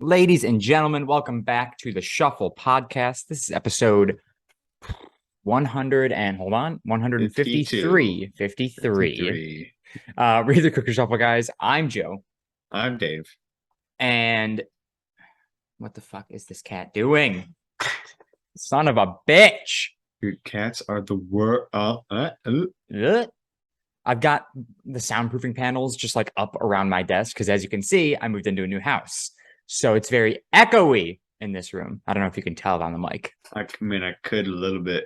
Ladies and gentlemen, welcome back to the Shuffle Podcast. This is episode 100 and hold on, 153. 53. Read the Cooker Shuffle, guys. I'm Joe. I'm Dave. And what the fuck is this cat doing? Son of a bitch. Dude, cats are the worst. I've got the soundproofing panels just like up around my desk because as you can see, I moved into a new house. So it's very echoey in this room. I don't know if you can tell it on the mic. I mean, I could a little bit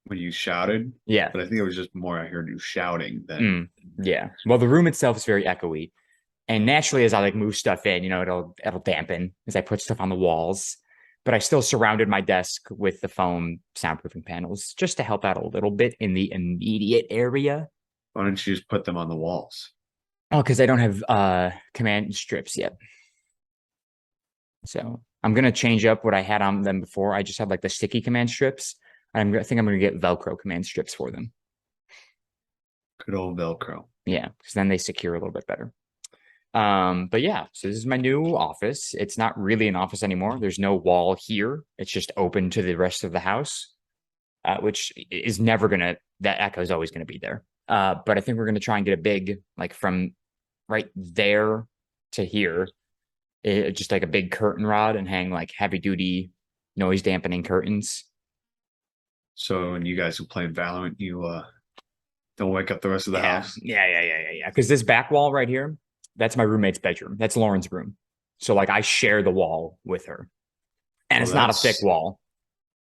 when you shouted. Yeah. But I think it was just more I heard you shouting than. Yeah. Well, the room itself is very echoey. And naturally, as I like move stuff in, it'll dampen as I put stuff on the walls. But I still surrounded my desk with the foam soundproofing panels just to help out a little bit in the immediate area. Why don't you just put them on the walls? Oh, because I don't have command strips yet. So I'm going to change up what I had on them before. I just had like the sticky command strips. I think I'm going to get Velcro command strips for them. Good old Velcro. Yeah, because then they secure a little bit better. But yeah, so this is my new office. It's not really an office anymore. There's no wall here. It's just open to the rest of the house, which is never going to, that echo is always going to be there. But I think we're going to try and get a big, like from right there to here, just like a big curtain rod and hang like heavy duty noise dampening curtains. So when you guys are playing Valorant, you don't wake up the rest of the house. Yeah. Because this back wall right here, that's my roommate's bedroom. That's Lauren's room. So like I share the wall with her. And it's not a thick wall.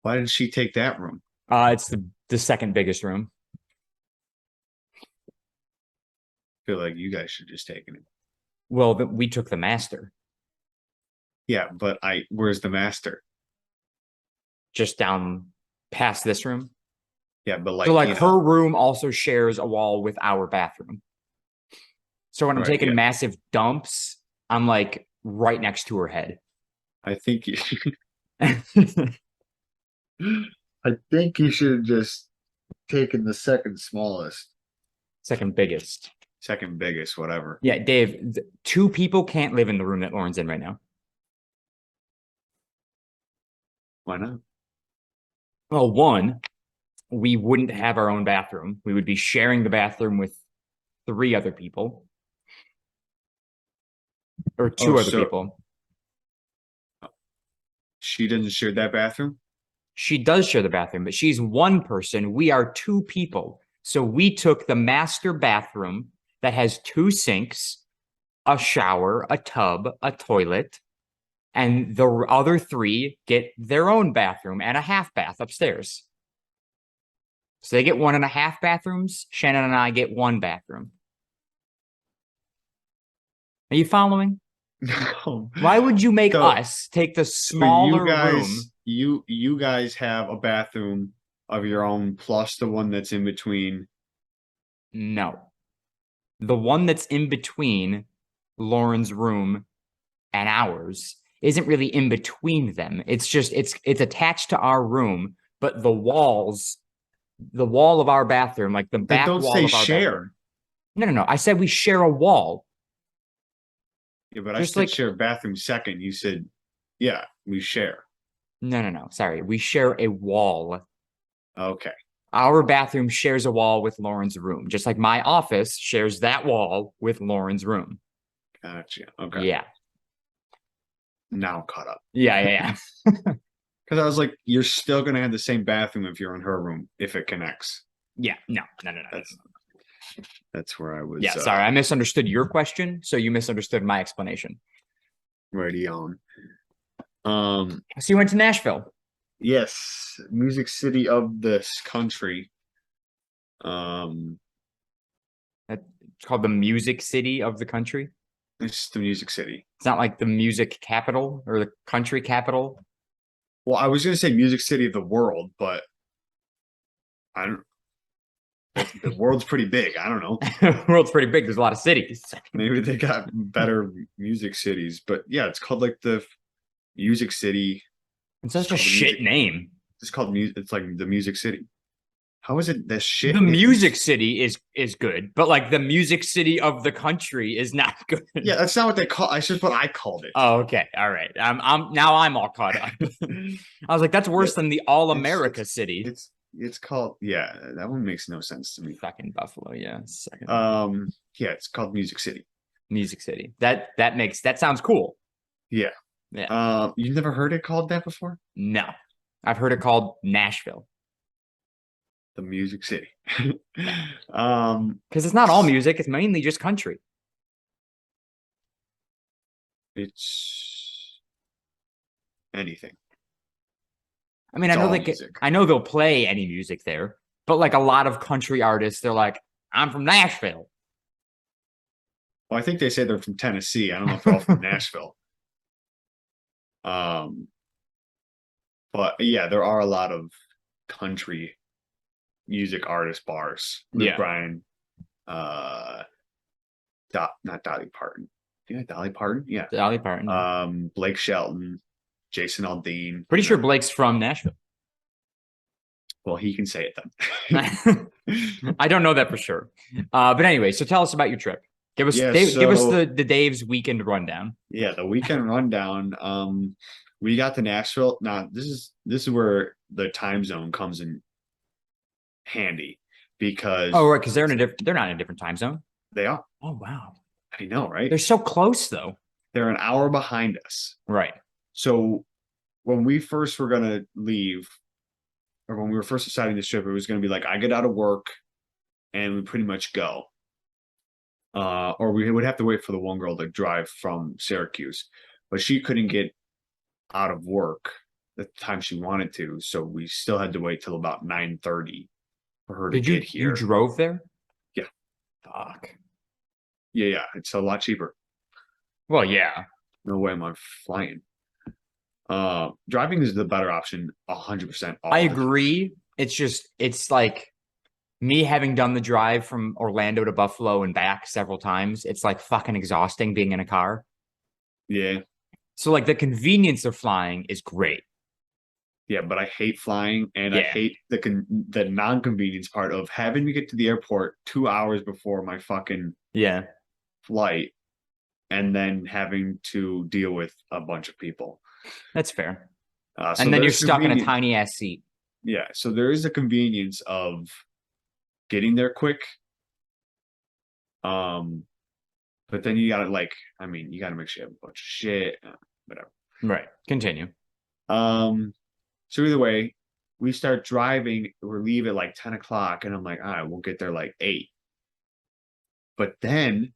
Why didn't she take that room? It's the second biggest room. I feel like you guys should just take it. Well, we took the master. Yeah, but where's the master? Just down past this room. Yeah, but like, so like her room also shares a wall with our bathroom. So when I'm taking massive dumps, I'm like right next to her head. I think you I think you should have just taken the second smallest. Second biggest. Second biggest, whatever. Yeah, Dave, two people can't live in the room that Lauren's in right now. Why not? Well, one, we wouldn't have our own bathroom. We would be sharing the bathroom with 3 other people. Or 2 other people. She doesn't share that bathroom? She does share the bathroom, but she's one person. We are 2 people. So we took the master bathroom that has 2 sinks, a shower, a tub, a toilet, and the other 3 get their own bathroom and a half bath upstairs. So they get 1.5 bathrooms. Shannon and I get 1 bathroom. Are you following? No. Why would you make us take the smaller room? You guys have a bathroom of your own plus the one that's in between. No. The one that's in between Lauren's room and ours isn't really in between them. It's just it's attached to our room, but the wall of our bathroom, like the back wall of our bathroom. No. I said we share a wall. Yeah, but I said share a bathroom second. You said, yeah, we share. No. Sorry. We share a wall. Okay. Our bathroom shares a wall with Lauren's room, just like my office shares that wall with Lauren's room. Gotcha. Okay. Yeah. Now caught up. Yeah. Because I was like, you're still going to have the same bathroom if you're in her room, if it connects. Yeah. No. That's where I was. Yeah, sorry, I misunderstood your question, so you misunderstood my explanation. Righty on. So you went to Nashville? Yes, Music City of this country. It's called the Music City of the country? It's the Music City. It's not like the music capital or the country capital? Well, I was going to say Music City of the world, but I don't. The world's pretty big. I don't know. The world's pretty big. There's a lot of cities. Maybe they got better music cities, but yeah, it's called like the Music City. It's such a shit name. It's called music. It's like the Music City. How is it the shit? The Music City is good, but like the Music City of the country is not good. Yeah, that's not what they call. I just what I called it. Oh, okay. All right. I'm all caught up. I was like, that's worse than the All America City. It's called, yeah, that one makes no sense to me. Fucking Buffalo, yeah. Second. Yeah, it's called Music City. Music City. That sounds cool. Yeah. Yeah. You've never heard it called that before? No. I've heard it called Nashville. The Music City. Because it's not all music, it's mainly just country. It's anything. I mean, It's I know all like music. I know they'll play any music there, but like a lot of country artists, they're like, I'm from Nashville. Well, I think they say they're from Tennessee. I don't know if they're all from Nashville. But yeah, there are a lot of country music artist bars. Luke Yeah. Bryan, not Dolly Parton. Yeah, Dolly Parton. Yeah. Dolly Parton. Blake Shelton, Jason Aldean. Pretty sure Blake's from Nashville. Well, he can say it then. I don't know that for sure. But anyway, so tell us about your trip. Give us give us the Dave's weekend rundown. Yeah, the weekend rundown. We got to Nashville. Now this is where the time zone comes in handy because right, because they're not in a different time zone. They are. Oh wow. I know, right? They're so close though. They're an hour behind us. Right. So when we first were gonna leave, or when we were first deciding this trip, it was gonna be like I get out of work and we pretty much go. Or we would have to wait for the one girl to drive from Syracuse, but she couldn't get out of work the time she wanted to, so we still had to wait till about 9:30 for her to get here. You drove there? Yeah. Fuck. Yeah, it's a lot cheaper. Well, yeah. No way am I flying. Driving is the better option, 100%. I agree. It's like me having done the drive from Orlando to Buffalo and back several times. It's like fucking exhausting being in a car. Yeah. So like the convenience of flying is great. Yeah, but I hate flying, and I hate the non-convenience part of having to get to the airport 2 hours before my fucking flight, and then having to deal with a bunch of people. That's fair. So and then you're stuck in a tiny ass seat. Yeah, so there is a convenience of getting there quick. But then you gotta you gotta make sure you have a bunch of shit, whatever. Right. Continue. So either way, we start driving. We leave at like 10 o'clock, and I'm like, all right, we'll get there like 8. But then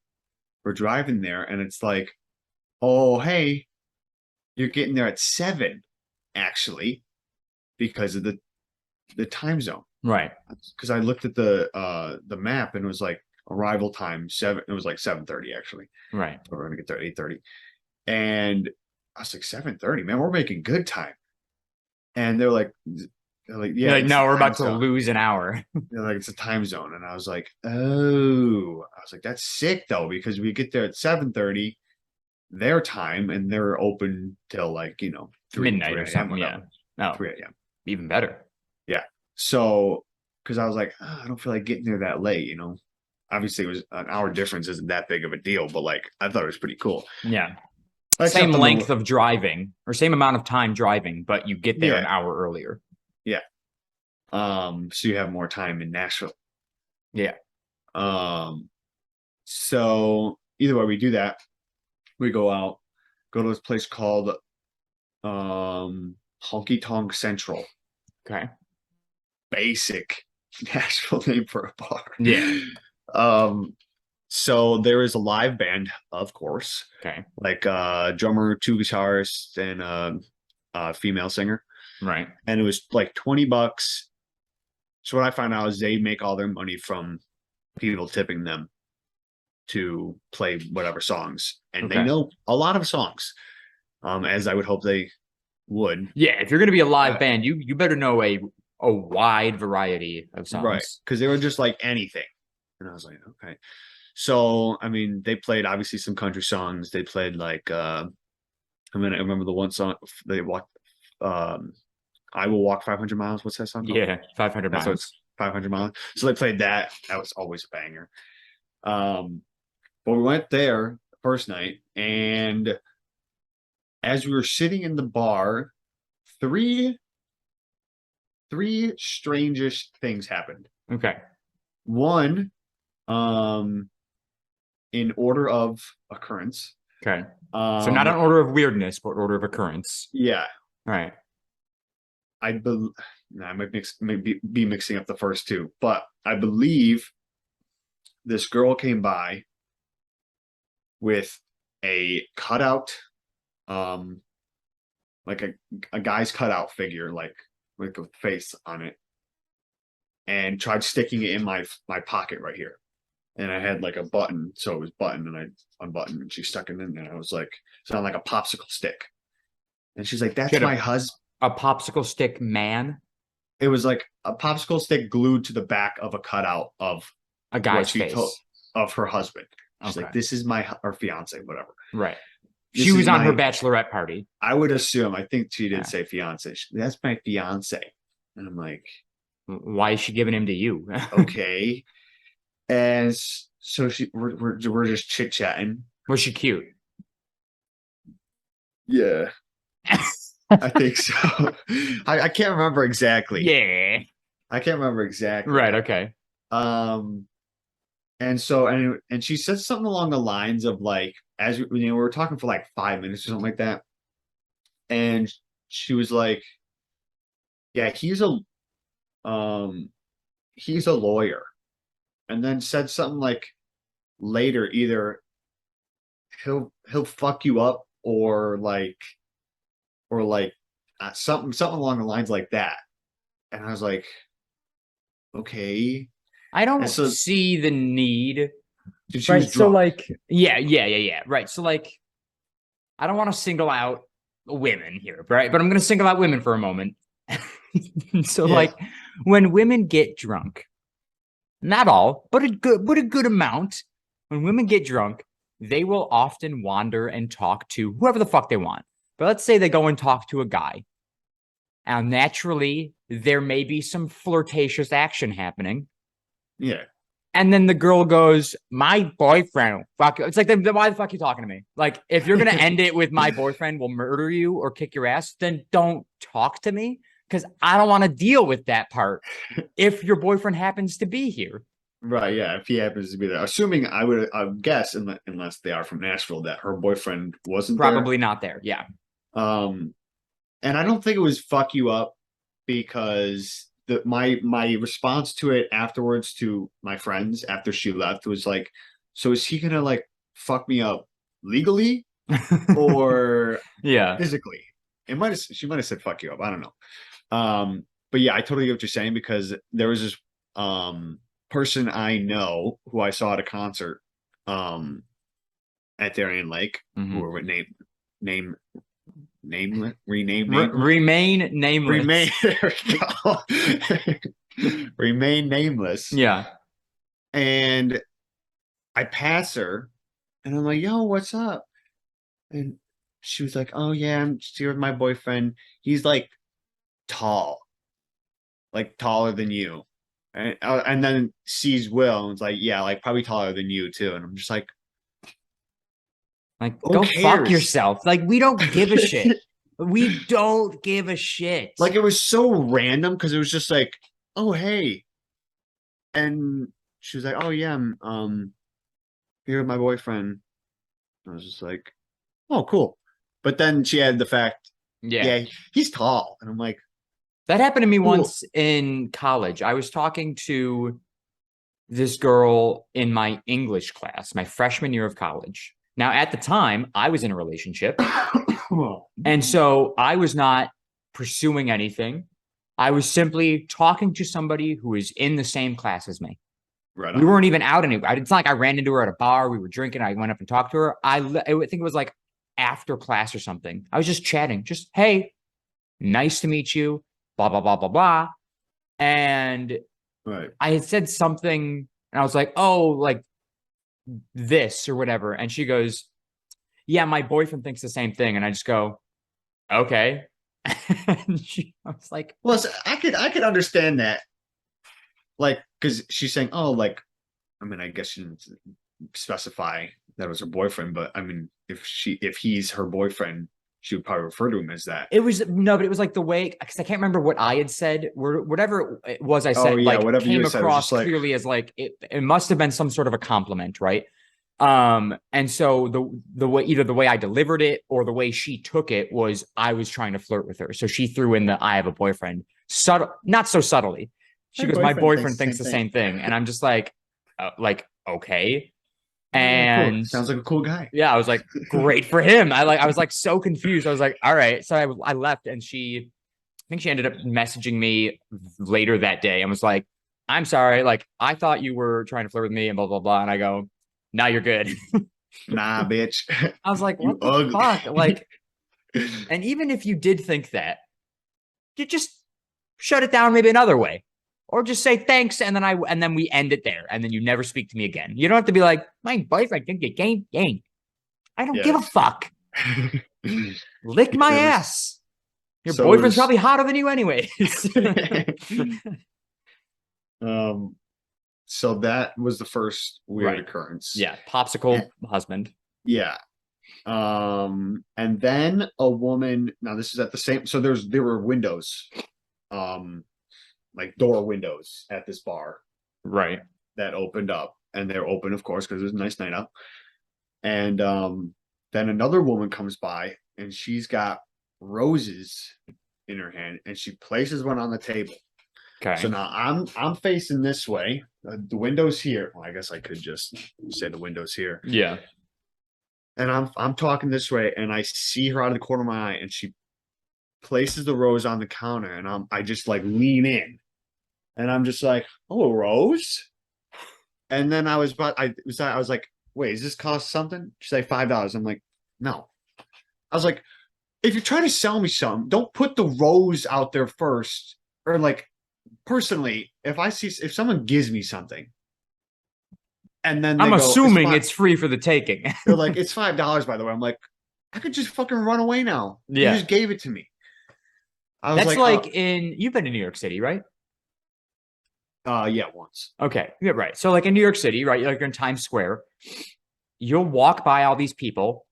we're driving there, and it's like, oh, hey, you're getting there at 7, actually, because of the time zone. Right. Because I looked at the map, and it was like arrival time 7. It was like 7:30 actually. Right. So we're gonna get there at 8:30, and I was like 7:30, man, we're making good time. And they're like, yeah, like, no, we're about to lose an hour. They're like, it's a time zone, and I was like, oh, I was like, that's sick though, because we get there at 7:30 their time, and they're open till 3 midnight or something. Yeah, no, 3 a.m. Even better. Yeah. So, because I was like, I don't feel like getting there that late, Obviously, it was an hour difference isn't that big of a deal, but I thought it was pretty cool. Yeah. Same length of driving or same amount of time driving, but you get there an hour earlier. Yeah. So you have more time in Nashville. Yeah. So either way, we do that. We go out, go to this place called Honky Tonk Central. Okay. Basic Nashville name for a bar. Yeah. So there is a live band, of course. Okay. Like drummer, 2 guitarists, and a female singer. Right. And it was like $20. So what I found out is they make all their money from people tipping them to play whatever songs. And they know a lot of songs. As I would hope they would. Yeah, if you're gonna be a live band, you better know a wide variety of songs. Right. Because they were just like anything. And I was like, okay. So, I mean, they played obviously some country songs. They played I remember the one song they walked, I Will Walk 500 Miles. What's that song called? Yeah, 500 Miles. 500 miles. So they played that. That was always a banger. But we went there the first night, and as we were sitting in the bar, three strangest things happened. Okay. One, in order of occurrence. Okay. So not an order of weirdness, but order of occurrence. Yeah, All right. I might be mixing up the first two, but I believe this girl came by with a cutout, like a guy's cutout figure, like with a face on it, and tried sticking it in my pocket right here. And I had like a button, so it was buttoned, and I unbuttoned, and she stuck it in there. I was like, sound like a popsicle stick. And she's like, "That's Shut up. my husband." A popsicle stick man, It was like a popsicle stick glued to the back of a cutout of a what guy's she face. told of her husband. She's Okay. like, "This is my or fiance, whatever." Right. This She is was on her my- bachelorette party. I would assume. I think she did Yeah. say fiance. That's my fiance, and I'm like, Why is she giving him to you? okay. And so we're just chit chatting. Was she cute? Yeah, I think so. I can't remember exactly. Yeah. I can't remember exactly. Right. Okay. And so and she said something along the lines of like, as we were talking for like 5 minutes or something like that, and she was like, "Yeah, he's a lawyer," and then said something like later, either he'll fuck you up or like something along the lines like that. And I was like, okay. I don't And so see the need. she Right. was So drunk. like, yeah. Right. So like, I don't want to single out women here, right? But I'm going to single out women for a moment. So Yeah. like, when women get drunk, not all, but a good amount. When women get drunk, they will often wander and talk to whoever the fuck they want. But let's say they go and talk to a guy. And naturally, there may be some flirtatious action happening. Yeah. And then the girl goes, "My boyfriend, fuck you." It's like, then why the fuck are you talking to me? Like, if you're going to end it with "my boyfriend will murder you or kick your ass," then don't talk to me, because I don't want to deal with that part if your boyfriend happens to be here. Right. Yeah. If he happens to be there, assuming I would guess, unless they are from Nashville, that her boyfriend wasn't Probably not there. Yeah. there. And I don't think it was fuck you up, because my response to it afterwards to my friends after she left was like, so is he gonna like fuck me up legally or Yeah. physically? She might have said fuck you up. I don't know. But yeah, I totally get what you're saying, because there was this person I know who I saw at a concert at Darien Lake, Mhm. who were renamed Remain nameless. remain there we go. Remain nameless. Yeah. And I pass her and I'm like, "Yo, what's up?" And she was like, "Oh yeah, I'm just here with my boyfriend. He's like tall, like taller than you." And then sees Will and was like, "Yeah, like probably taller than you too." And I'm just like, Like, who go fuck cares? yourself. Like, we don't give a shit. We don't give a shit. Like, it was so random, because it was just like, "Oh hey," and she was like, "Oh yeah, I'm here with my boyfriend." I was just like, "Oh cool," but then she had the fact, yeah. he's tall, and I'm like, That happened to me Cool. once in college. I was talking to this girl in my English class, my freshman year of college. Now, at the time, I was in a relationship. And so I was not pursuing anything. I was simply talking to somebody who is in the same class as me. right We on. weren't even out anywhere. It's not like I ran into her at a bar. We were drinking. I went up and talked to her. I think it was like after class or something. I was just chatting. Just, "Hey, nice to meet you. Blah, blah, blah, blah, blah." And Right. I had said something and I was like, "Oh, like this or whatever." And she goes, "Yeah, my boyfriend thinks the same thing." And I just go, "Okay." And I was like, Well, I could understand that. like, because she's saying, oh, like, I mean, I guess she didn't specify that it was her boyfriend, but I mean, if he's her boyfriend, she would probably refer to him as that. It was no, but it was like the way, because I can't remember what I had said, whatever it was I Oh said, yeah, like whatever you came had said, it was across just like, clearly as like it must have been some sort of a compliment, right? And so the way, either the way I delivered it or the way she took it, was I was trying to flirt with her. So she threw in the I have a boyfriend, subtle, not so subtly. She my goes, my boyfriend boyfriend thinks the thinks same the thing. same thing, and I'm just like okay, Yeah, cool. and Sounds like a cool guy. yeah, I was like, great for him. I was like so confused. I was like, all right. So I left, and I think she ended up messaging me later that day and was like, I'm sorry. Like, I thought you were trying to flirt with me and blah, blah, blah. And I go, now you're good. Nah, bitch. I was like, You what the ugly. fuck? Like, and even if you did think that, you just shut it down maybe another way. Or just say thanks, and then we end it there, and then you never speak to me again. You don't have to be like, my boyfriend think you gang. I don't give a Yes. fuck. Lick my It was- ass. Your so it boyfriend's was- probably hotter than you anyways. um, so that was the first weird Right. occurrence. Yeah, popsicle husband. Yeah. And then a woman, now this is at the same, so there were windows, like door windows at this bar Right. that opened up, and they're open, of course, because it was a nice night out. And then another woman comes by, and she's got roses in her hand, and she places one on the table. Okay. So now I'm facing this way. The window's here. Well, I guess I could just say the window's here. Yeah. And I'm talking this way, and I see her out of the corner of my eye, and she places the rose on the counter, and I just like lean in, and I'm just like, oh, a rose. And then I was like, wait, does this cost something? She's like $5. I'm like, no. I was like, if you're trying to sell me something, don't put the rose out there first. Or like, personally, if someone gives me something, and then I'm assuming it's it's free for the taking. they're like, it's $5, by the way. I'm like, I could just fucking run away now. Yeah. You just gave it to me. I was That's like, like you've been to New York City, right? yeah, once. Okay. Yeah, right. So like in New York City, right? Like you're in Times Square, you'll walk by all these people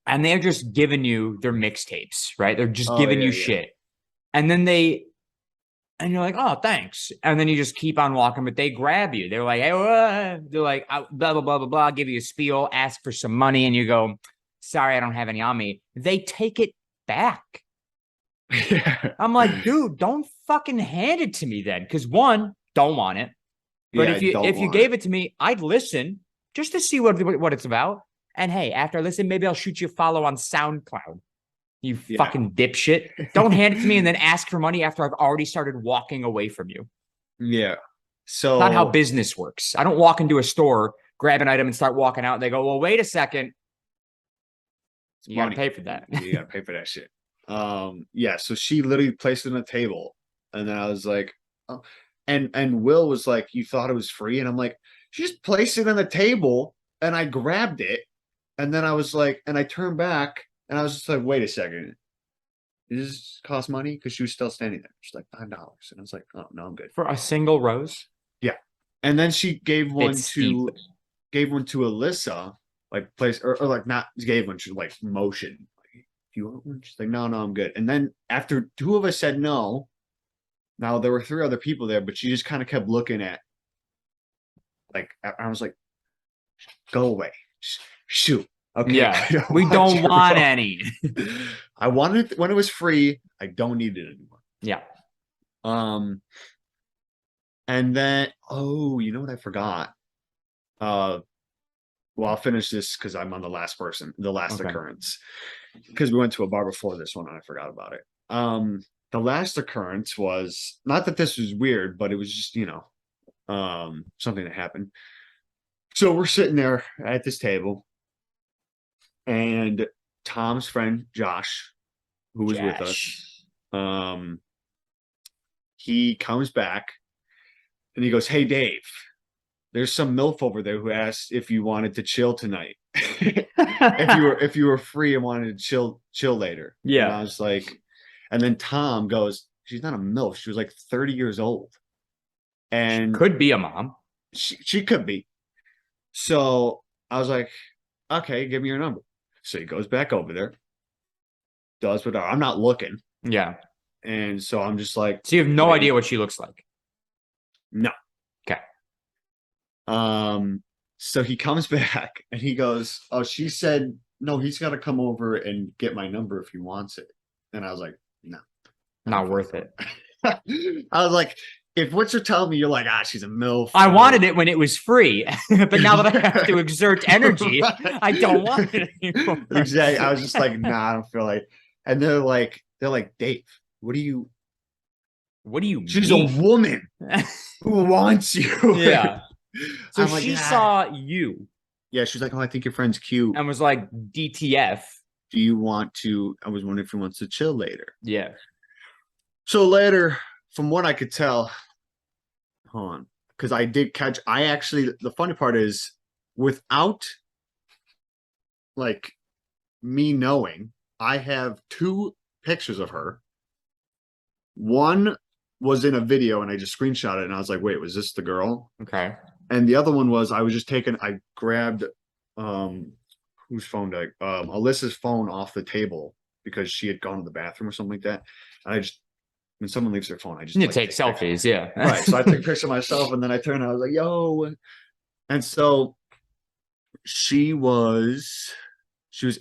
and they're just giving you their mixtapes, right? They're just giving you shit. And then and you're like, oh, thanks. And then you just keep on walking, but they grab you. They're like, hey, they're like, blah, blah, blah, blah, blah, give you a spiel, ask for some money. And you go, sorry, I don't have any on me. They take it back. Yeah. I'm like, dude, don't fucking hand it to me then. Because one, don't want it. But Yeah, if you gave it to me, I'd listen just to see what it's about. And hey, after I listen, maybe I'll shoot you a follow on SoundCloud. You fucking dipshit. Don't hand it to me and then ask for money after I've already started walking away from you. Yeah. So Not how business works. I don't walk into a store, grab an item, and start walking out. And they go, well, wait a second. You got to pay for that. You got to pay for that shit. Yeah. So she literally placed it on the table, and then I was like, oh. And Will was like, you thought it was free? And I'm like, she just placed it on the table, and I grabbed it, and then I was like, and I turned back, and I was just like, wait a second. Does this cost money? Because she was still standing there. She's like, $5. And I was like, oh no, I'm good. For a single rose? Yeah. And then she gave one It's to Alyssa, like place or like not gave one, she like motion. Like, do you want one? She's like, no, I'm good. And then after two of us said no, now there were three other people there, but she just kind of kept looking at, like, I was like, go away. Shoot. Okay. Yeah. We don't want any. I wanted it when it was free. I don't need it anymore. Yeah. And then, oh, you know what I forgot? Well, I'll finish this because I'm on the last occurrence. Because we went to a bar before this one and I forgot about it. The last occurrence was not that this was weird, but it was just, something that happened. So we're sitting there at this table, and Tom's friend Josh, who was with us, he comes back and he goes, "Hey Dave, there's some MILF over there who asked if you wanted to chill tonight. if you were free and wanted to chill later." Yeah. And I was like, and then Tom goes, "She's not a MILF. She was like 30 years old." And Could be a mom. she could be. So I was like, okay, give me your number. So he goes back over there, does whatever. I'm not looking. Yeah. And so I'm just like, So you have no wait. idea what she looks like. No. Okay. So he comes back and he goes, oh, she said, no, he's got to come over and get my number if he wants it. And I was like, no. Not worth it. I was like, if what you're telling me, you're like, she's a MILF. I wanted it when it was free, but now that I have to exert energy, Right. I don't want it anymore. Exactly. I was just like, nah, I don't feel like. And they're like, Dave, what do you? What do you She's mean? a woman who wants you. Yeah. So I'm like, she "Ah." saw you Yeah, she's like, oh, I think your friend's cute. and was like, DTF. Do you want to? I was wondering if he wants to chill later. Yeah. So later, from what I could tell, hold on, because I did catch. I actually, the funny part is, without like me knowing, I have 2 pictures of her. One was in a video, and I just screenshot it, and I was like, "Wait, was this the girl?" Okay. And the other one was I was just taking. I grabbed whose phone did Alyssa's phone off the table because she had gone to the bathroom or something like that. And I just when someone leaves their phone, I just You like, take selfies, yeah. right. So I took a picture of myself and then I turned and I was like, yo. And so she was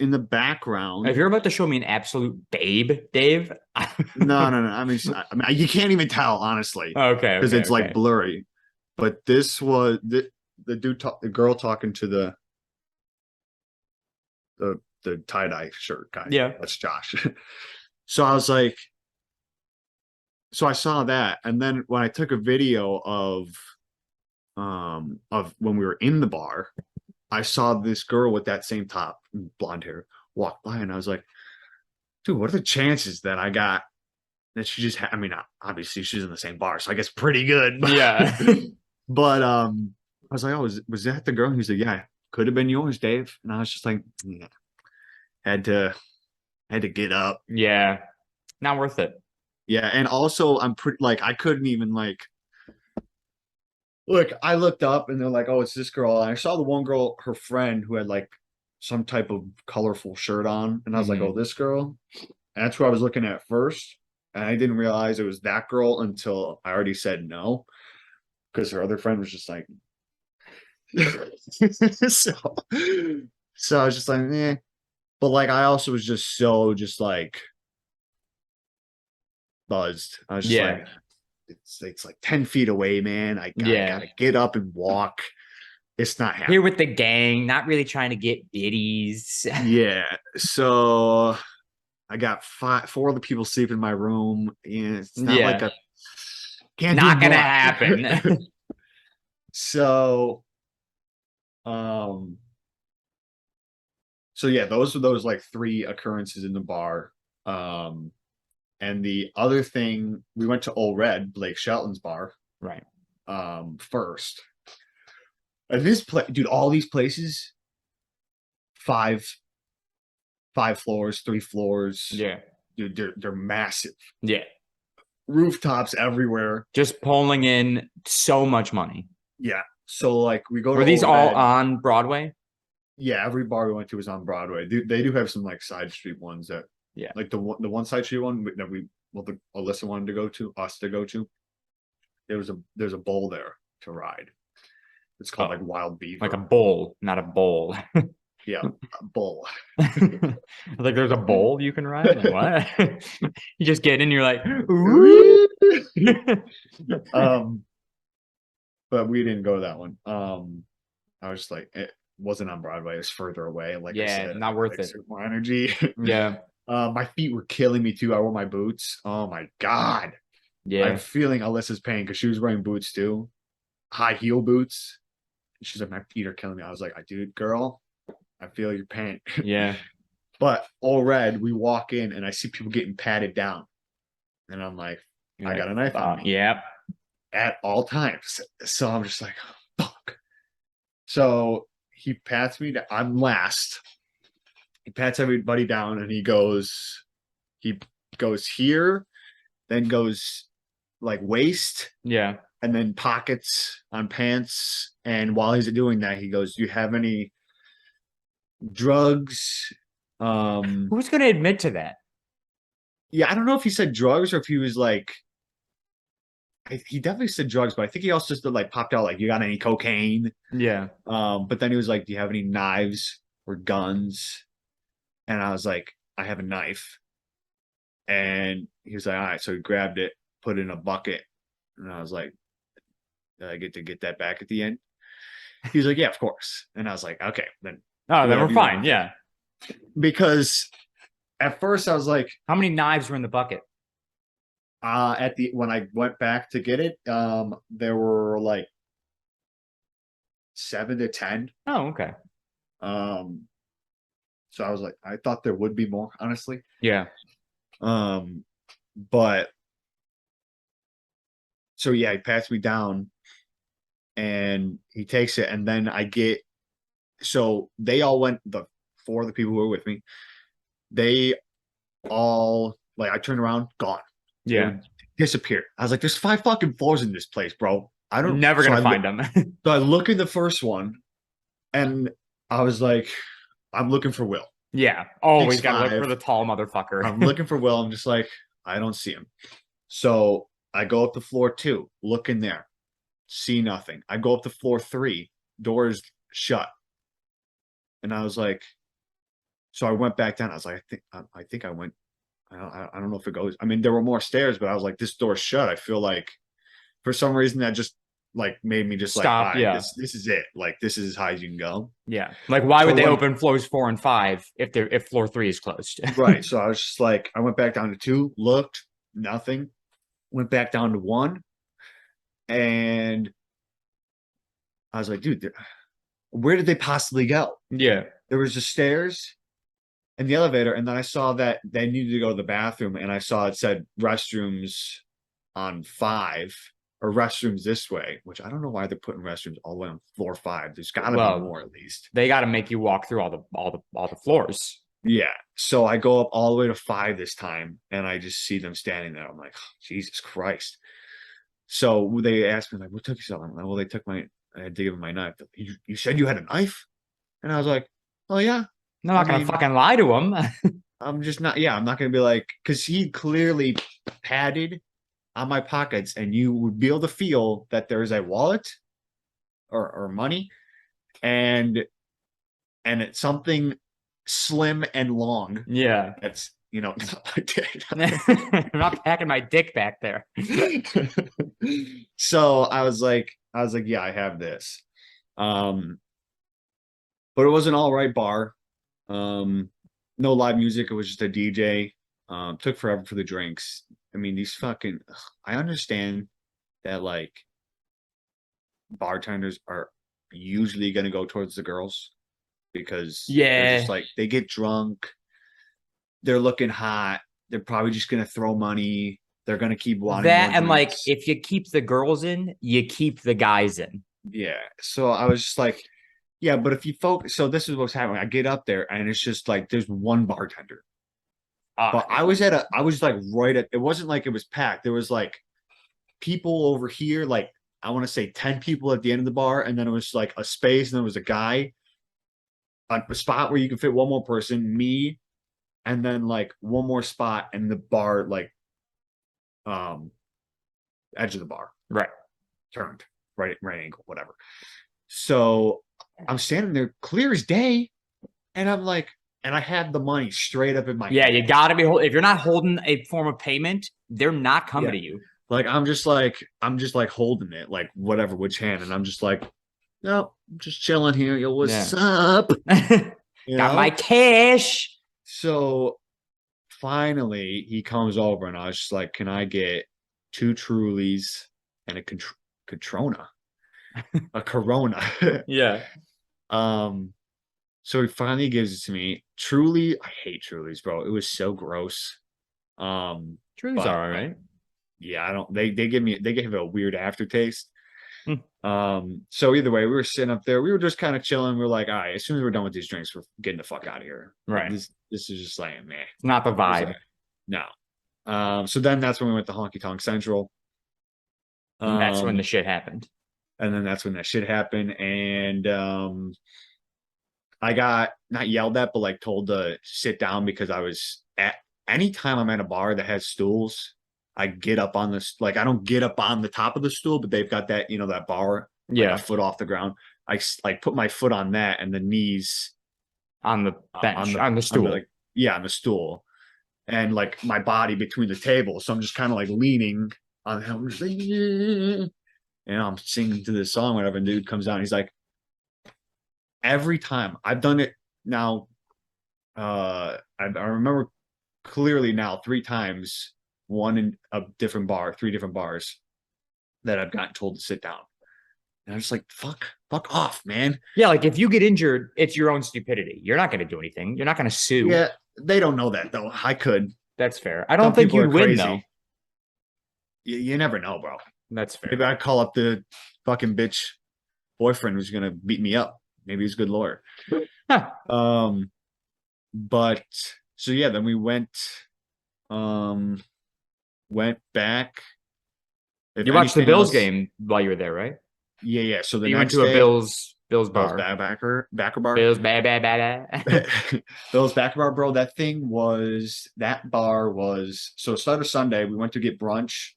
in the background. If you're about to show me an absolute babe, Dave. No. I mean, you can't even tell, honestly. Okay. Because it's okay. like blurry. But this was the dude, the girl talking to the tie-dye shirt guy. Yeah. That's Josh. So I was like, so I saw that, and then when I took a video of when we were in the bar, I saw this girl with that same top, blonde hair, walk by, and I was like, dude, what are the chances that I got that she just I mean, obviously she's in the same bar, so I guess pretty good. But, Yeah. but I was like, oh, was that the girl? And he was like, yeah, could have been yours, Dave. And I was just like, yeah. Had to get up. Yeah. Not worth it. Yeah, and also I'm pretty like I couldn't even like look. I looked up and they're like, "Oh, it's this girl." And I saw the one girl, her friend, who had like some type of colorful shirt on, and I was like, "Oh, this girl." And that's who I was looking at first, and I didn't realize it was that girl until I already said no, because her other friend was just like, so I was just like, eh. But like, I also was just so like buzzed. I was just like, it's like 10 feet away, man. I gotta get up and walk. It's not happening. Here with the gang, not really trying to get biddies. Yeah. So I got 4 other people sleeping in my room. And it's not like a not gonna happen. So yeah, those were those like 3 occurrences in the bar. And the other thing, we went to Old Red, Blake Shelton's bar. Right. First. And this place, dude, all these places, 5 floors, 3 floors. Yeah. Dude, they're massive. Yeah. Rooftops everywhere. Just pulling in so much money. Yeah. So like we go to Were these Old all Red. on Broadway? Yeah, every bar we went to was on Broadway. They do have some like side street ones that like the one side street one that Alyssa wanted to go to. There's a bowl there to ride. It's called like Wild Beaver. Like a bowl, not a bowl. Yeah, a bowl. Like there's a bowl you can ride. Like, what? You just get in, you're like, but we didn't go to that one. I was just like, it wasn't on Broadway. It was further away. Like I said, not worth it. More energy. Yeah. My feet were killing me too. I wore my boots. Oh my god. Yeah. I'm feeling Alyssa's pain because she was wearing boots too, high heel boots. She's like, my feet are killing me. I was like, dude, girl, I feel your pain. Yeah. But All Red, we walk in and I see people getting patted down, and I'm like, I got a knife on me. Yep. At all times. So I'm just like, oh, fuck. So he pats me down. I'm last. He pats everybody down and he goes here, then goes like waist. Yeah. and then pockets on pants. And while he's doing that, he goes, "Do you have any drugs?" Who's going to admit to that? Yeah, I don't know if he said drugs or if he was like, he definitely said drugs, but I think he also just like popped out like, "You got any cocaine?" Yeah. But then he was like, "Do you have any knives or guns?" And I was like, "I have a knife." And he was like, "All right." So he grabbed it, put it in a bucket, and I was like, "Did I get to get that back at the end?" He was like, "Yeah, of course." And I was like, "Okay, then Oh, do then whatever we're you want." fine. Yeah. Because at first I was like, How many knives were in the bucket? at the when I went back to get it, there were like 7 to 10. Oh, okay. Um, so I was like, I thought there would be more, honestly. Yeah. Um, but so yeah, he pats me down and he takes it, and then I get so they all went the four of the people who were with me, they all like I turned around, gone. They Yeah. would disappear. I was like, there's 5 fucking floors in this place, bro. I You're don't never so going I to find them. so I look in the first one and I was like, I'm looking for Will. Yeah. Six Always got to look for five. the tall motherfucker. I'm looking for Will. I'm just like, I don't see him. So I go up to floor 2, look in there, see nothing. I go up to floor 3, doors shut. And I was like, so I went back down. I was like, I think I went. I don't know if it goes. I mean, there were more stairs, but I was like, this door's shut. I feel like for some reason that just like made me just like, all Stop. right, Yeah. this is it. Like this is as high as you can go. Yeah. Like, why So would they when open floors 4 and 5 if floor 3 is closed? right, so I was just like, I went back down to 2, looked, nothing. Went back down to 1, and I was like, dude, where did they possibly go? Yeah. There was the stairs and the elevator, and then I saw that they needed to go to the bathroom, and I saw it said restrooms on 5 or restrooms this way, which I don't know why they're putting restrooms all the way on floor 5. There's got to be Well, more at least. they got to make you walk through all the floors. Yeah. So I go up all the way to 5 this time, and I just see them standing there. I'm like, oh, Jesus Christ. So they asked me, like, what took you so long? I'm like, well, they took my, I had to give them my knife. You said you had a knife? And I was like, oh, yeah. I'm not I gonna mean, fucking lie to them. I'm just not, yeah, I'm not going to be like, because he clearly padded on my pockets, and you would be able to feel that there's a wallet or money and it's something slim and long Yeah. that's, not my dick. I'm not packing my dick back there. So I was like, yeah, I have this. But it was an all right bar. No live music. It was just a DJ. Took forever for the drinks. I mean, these fucking. I understand that like bartenders are usually going to go towards the girls because they're just Yeah. like they get drunk. They're looking hot. They're probably just going to throw money. They're going to keep wanting more That and like drinks. if you keep the girls in, you keep the guys in. Yeah. So I was just like, yeah, but if you focus, so this is what's happening. I get up there and it's just like there's one bartender. But I was like right at, it wasn't like it was packed. There was like people over here, like I want to say 10 people at the end of the bar, and then it was like a space, and there was a guy, a spot where you could fit one more person, me, and then like one more spot in the bar, like um edge of the bar, Right. turned right angle, whatever. So I'm standing there clear as day, and I'm like, and I had the money straight up in my Yeah, hand. you gotta be if you're not holding a form of payment, they're not coming Yeah. to you. Like I'm just like holding it, like whatever, which hand, and I'm just like, no, I'm just chilling here. Yo, what's up? You Got know? my cash. So finally he comes over and I was just like, can I get 2 Trulies and a Catrona? A Corona. Yeah. So he finally gives it to me. Truly, I hate Trulies, bro. It was so gross. Truly's But all right. yeah, I don't they give it a weird aftertaste. Hmm. So either way, we were sitting up there, we were just kind of chilling. We are like, all right, as soon as we're done with these drinks, we're getting the fuck out of here. Like, Right. this is just like, man. It's not the vibe. No. So then that's when we went to Honky Tonk Central. And that's when the Um, shit happened. and then that's when that shit happened. And I got not yelled at, but like told to sit down because I was at anytime I'm at a bar that has stools, I get up on this like I don't get up on the top of the stool, but they've got that, that bar like a Yeah, foot off the ground. Like put my foot on that and the knees on the bench, on the on the stool. like yeah, on the stool. And like my body between the tables. So I'm just kind of like leaning on him. I'm just like, I'm singing to this song, whatever. And dude comes down. He's like, every time I've done it now, I remember clearly now 3 times, one in a different bar, 3 different bars that I've gotten told to sit down. And I'm just like, fuck off, man. Yeah, like if you get injured, it's your own stupidity. You're not going to do anything. You're not going to sue. Yeah, they don't know that though. I could. That's fair. I don't Some think people are you'd win though. crazy. You never know, bro. That's fair. Maybe I call up the fucking bitch boyfriend who's gonna beat me up. Maybe he's a good lawyer. Huh. But so yeah, then we went back. If You watched the anything Bills else- game while you were there, right? Yeah. So the You went next to a day, Bills Bill's bar. backer bar. Bills bad. Bill's backer bar, bro. That bar was so it started Sunday. We went to get brunch.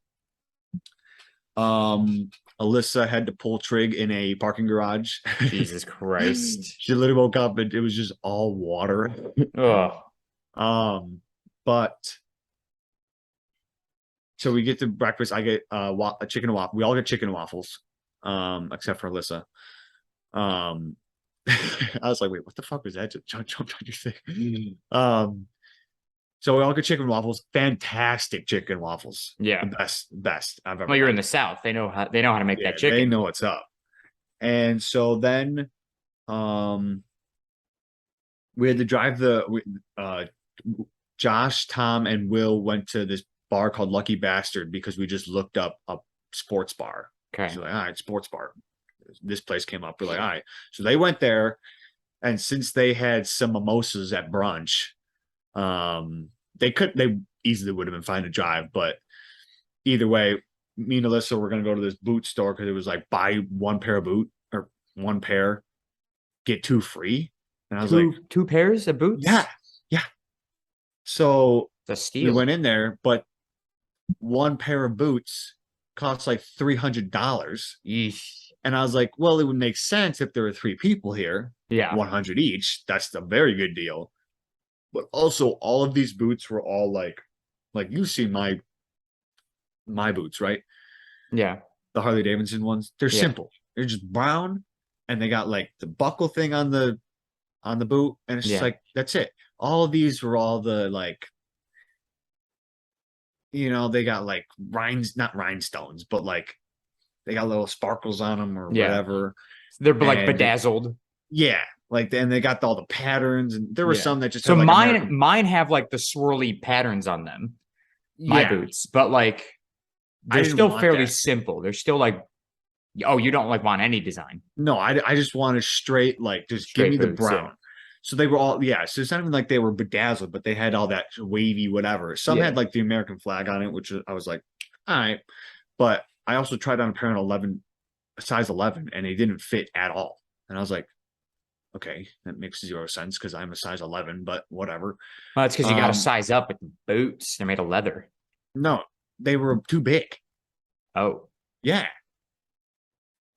Alyssa had to pull trig in a parking garage. Jesus Christ. She literally woke up and it was just all water. Oh, But so we get to breakfast. I get a chicken and waffle. We all get chicken and waffles, except for Alyssa. I was like, wait, what the fuck was that? Just jumped on your thing. So we all get chicken and waffles. Fantastic chicken and waffles. yeah. The best I've ever. Well, you're in had. the South. They know how to make Yeah, that chicken. They know what's up. And so then, we had to drive Josh, Tom, and Will went to this bar called Lucky Bastard because we just looked up a sports bar. Okay. So like, all right, sports bar. This place came up. We're like, all right. So they went there, and since they had some mimosas at brunch, they easily would have been fine to drive, but either way, me and Alyssa were gonna go to this boot store because it was like buy one pair of boot or one pair, get 2 free. And I was like, two pairs of boots? yeah. So It's a we steal. went in there, but one pair of boots cost like $300. Yeesh. And I was like, well, it would make sense if there were 3 people here, Yeah. 100 each. That's a very good deal. But also, all of these boots were all like you see my boots, right? Yeah. The Harley Davidson ones. They're Yeah. simple. They're just brown, and they got like the buckle thing on the boot, and it's just Yeah. like that's it. All of these were all the like, they got like not rhinestones, but like they got little sparkles on them or Yeah. whatever. They're like And- bedazzled. Yeah, like and they got all the patterns, and there were Yeah. some that just So had, like, mine American- mine have like the swirly patterns on them. My Yeah. boots, but like I they're didn't still want fairly that. simple. They're still like, oh, you don't like want any design. No, I just wanted straight, like, just Straight give me the boots, yeah. brown. So they were all, yeah. So it's not even like they were bedazzled, but they had all that wavy whatever. Some Yeah. had like the American flag on it, which I was like, all right. But I also tried on a pair in size 11, and they didn't fit at all. And I was like, okay, that makes 0 sense because I'm a size 11, but whatever. Well, that's because you got to Um, size up with boots. They're made of leather. No, they were too big. Oh, Yeah.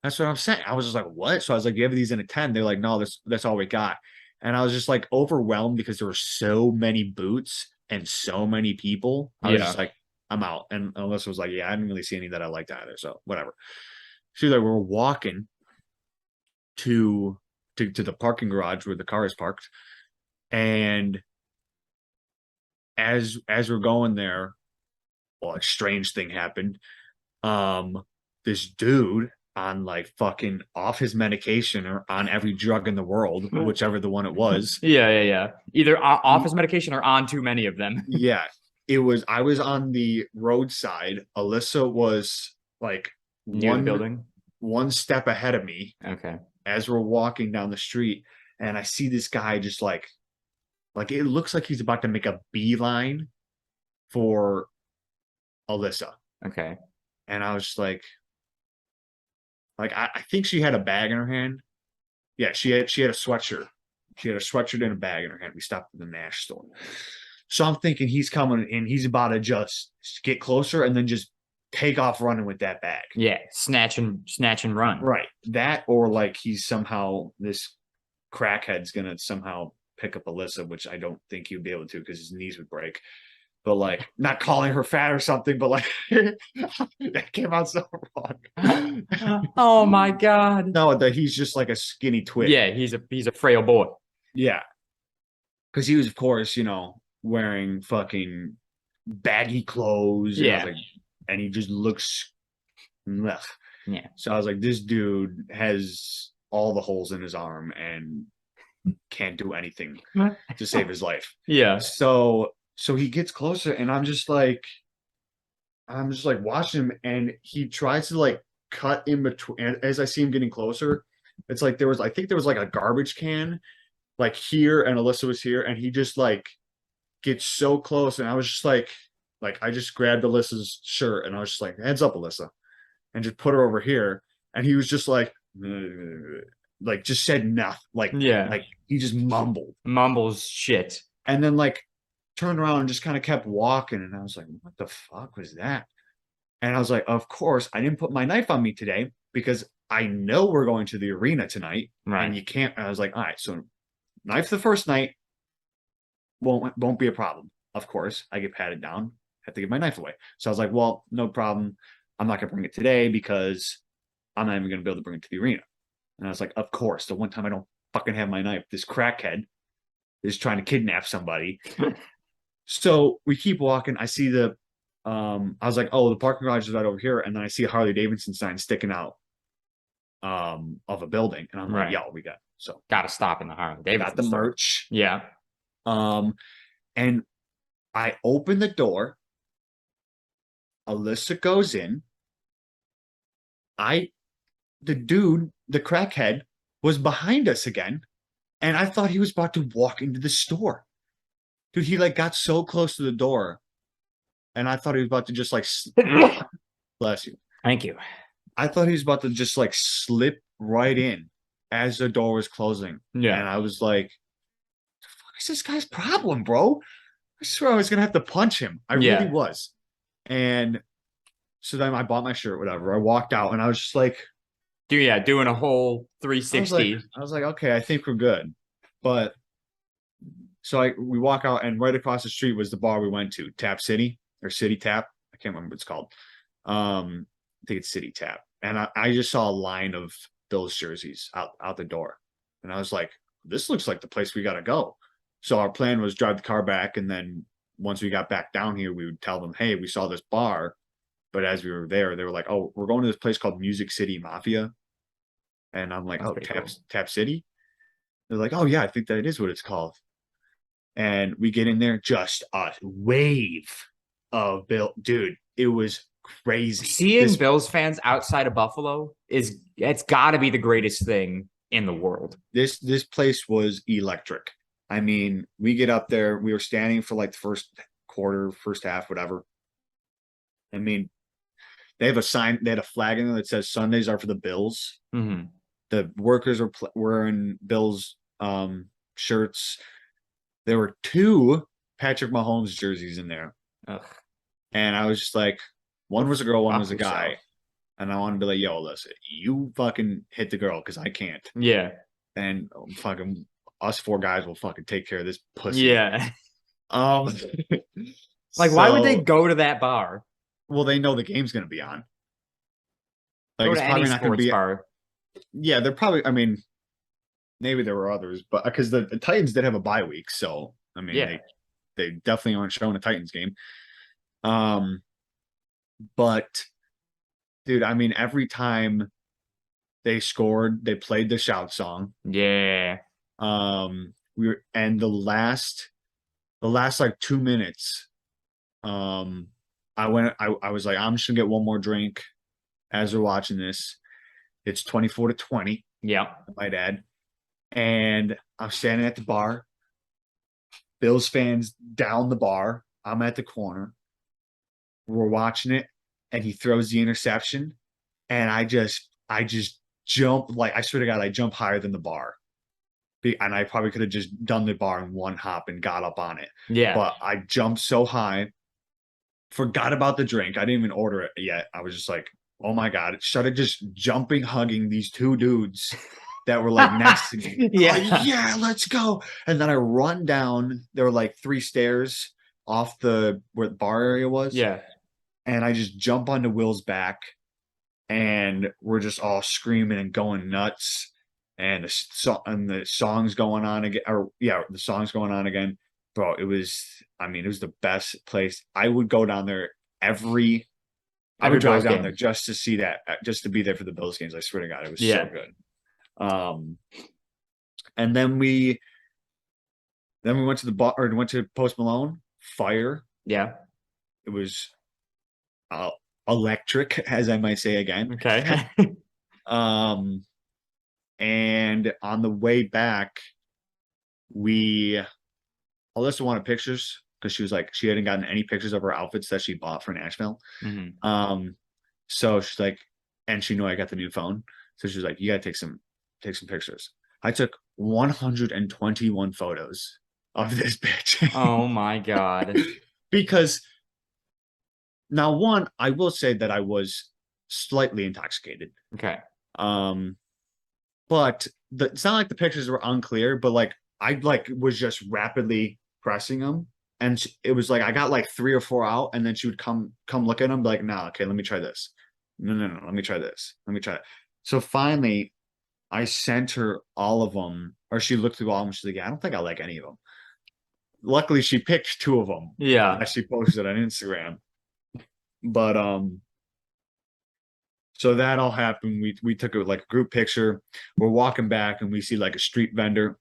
That's what I'm saying. I was just like, what? So I was like, you have these in a 10. They're like, no, that's all we got. And I was just like overwhelmed because there were so many boots and so many people. I was Yeah. just like, I'm out. And Alyssa was like, yeah, I didn't really see any that I liked either. So whatever. So like, we're walking to the parking garage where the car is parked. And as we're going there, well, a strange thing happened. This dude on like fucking off his medication or on every drug in the world, whichever the one it was. yeah. Either off his medication or on too many of them. Yeah, I was on the roadside. Alyssa was like Near the building. one step ahead of me Okay. as we're walking down the street, and I see this guy just like it looks like he's about to make a beeline for Alyssa. Okay. And I was just like, Like I think she had a bag in her hand. Yeah, she had a sweatshirt. She had a sweatshirt and a bag in her hand. We stopped at the Nash store. So I'm thinking he's coming and he's about to just get closer and then just take off running with that bag. Yeah, snatch and run. Right. That or like he's somehow this crackhead's gonna somehow pick up Alyssa, which I don't think he'd be able to because his knees would break. But like not calling her fat or something, but like that came out so wrong. Oh my god. No, that he's just like a skinny twig. Yeah, he's a frail boy. Yeah. Because he was, of course, wearing fucking baggy clothes. And I was Yeah. like, and he just looks. Ugh. Yeah. So I was like, this dude has all the holes in his arm and can't do anything to save his life. Yeah. So he gets closer, and I'm just like watching him, and he tries to like cut in between. As I see him getting closer, it's like I think there was like a garbage can, like here, and Alyssa was here, and he just like gets so close, and I was just like I just grabbed Alyssa's shirt, and I was just like, heads up, Alyssa, and just put her over here, and he was just like just said nothing, Yeah. like he just mumbled, Mumbles shit. and then like turned around and just kind of kept walking, and I was like, what the fuck was that? And I was like, of course, I didn't put my knife on me today because I know we're going to the arena tonight, Right. and you can't. I was like, all right, so knife the first night won't be a problem. Of course, I get patted down, have to give my knife away. So I was like, well, no problem. I'm not gonna bring it today because I'm not even gonna be able to bring it to the arena. And I was like, of course, the one time I don't fucking have my knife, this crackhead is trying to kidnap somebody. So we keep walking. I see I was like, oh, the parking garage is right over here. And then I see a Harley Davidson sign sticking out of a building. And I'm Right. like, yo, we Gotta stop in the Harley got Davidson the store. merch. Yeah. And I open the door. Alyssa goes in. The crackhead was behind us again. And I thought he was about to walk into the store. Dude, he like got so close to the door. And I thought he was about to just like, bless you. Thank you. I thought he was about to just like slip right in as the door was closing. Yeah. And I was like, the fuck is this guy's problem, bro? I swear I was gonna have to punch him. I Yeah. really was. And so then I bought my shirt, whatever. I walked out and I was just like, Doing a whole I was 360. like, okay, I think we're good. But so we walk out, and right across the street was the bar we went to, Tap City or City Tap. I can't remember what it's called. I think it's City Tap. And I just saw a line of Bills jerseys out the door. And I was like, this looks like the place we gotta go. So our plan was drive the car back, and then once we got back down here, we would tell them, hey, we saw this bar. But as we were there, they were like, oh, we're going to this place called Music City Mafia. And I'm like, That's oh, pretty Tap City? They're like, oh yeah, I think that is what it's called. And we get in there, just a wave of Bill. Dude, it was crazy. Seeing Bills fans outside of Buffalo it's gotta be the greatest thing in the world. This place was electric. I mean, we get up there, we were standing for like the first quarter, first half, whatever. I mean, they had a flag in there that says Sundays are for the Bills. Mm-hmm. The workers were wearing Bills shirts. There were 2 Patrick Mahomes jerseys in there. Ugh. And I was just like, one was a girl, one was a guy. Yourself. And I wanted to be like, yo, listen, you fucking hit the girl because I can't. Yeah. And fucking us 4 guys will fucking take care of this pussy. Yeah. Like, why would they go to that bar? Well, they know the game's gonna be on. Like, Go it's to probably any not gonna sports be. bar. Yeah, they're probably. I mean, maybe there were others, but because the Titans did have a bye week, so I mean, Yeah. they definitely aren't showing a Titans game. But dude, I mean, every time they scored, they played the shout song. Yeah. And the last like 2 minutes, I was like, I'm just gonna get one more drink as we're watching this. It's 24-20. Yeah. My dad. And I'm standing at the bar. Bills fans down the bar. I'm at the corner. We're watching it, and he throws the interception, and I just I just jump, like, I swear to God, I jump higher than the bar. And I probably could have just done the bar in one hop and got up on it. Yeah. But I jumped so high, forgot about the drink. I didn't even order it yet. I was just like, oh my God. It started just jumping, hugging these two dudes that were like next to me. Yeah. Like, yeah, let's go. And then I run down. There were like 3 stairs off where the bar area was. Yeah. And I just jump onto Will's back, and we're just all screaming and going nuts. And the song's going on again. Or yeah, the song's going on again. Bro, it was the best place. I would go down there I would Every drive Bills down game. there just to see that, just to be there for the Bills games. I swear to God, it was Yeah. so good. And then we went to the bar, or went to Post Malone. Fire. Yeah. It was electric, as I might say again. Okay. And on the way back, Alyssa wanted pictures because she was like, she hadn't gotten any pictures of her outfits that she bought for Nashville. Mhm. So she's like, and she knew I got the new phone, so she was like, you gotta take some pictures. I took 121 photos of this bitch. Oh my God. Because now, one, I will say that I was slightly intoxicated. Okay. But it's not like the pictures were unclear, but like I like was just rapidly pressing them, and it was like I got like 3 or 4 out, and then she would come look at them, be like, "Nah, okay, let me try this. No, let me try this. Let me try it." So finally, I sent her all of them, or she looked through all of them. She's like, "Yeah, I don't think I like any of them." Luckily, she picked 2 of them Yeah. that she posted on Instagram. But so that all happened. We took like a group picture. We're walking back, and we see like a street vendor,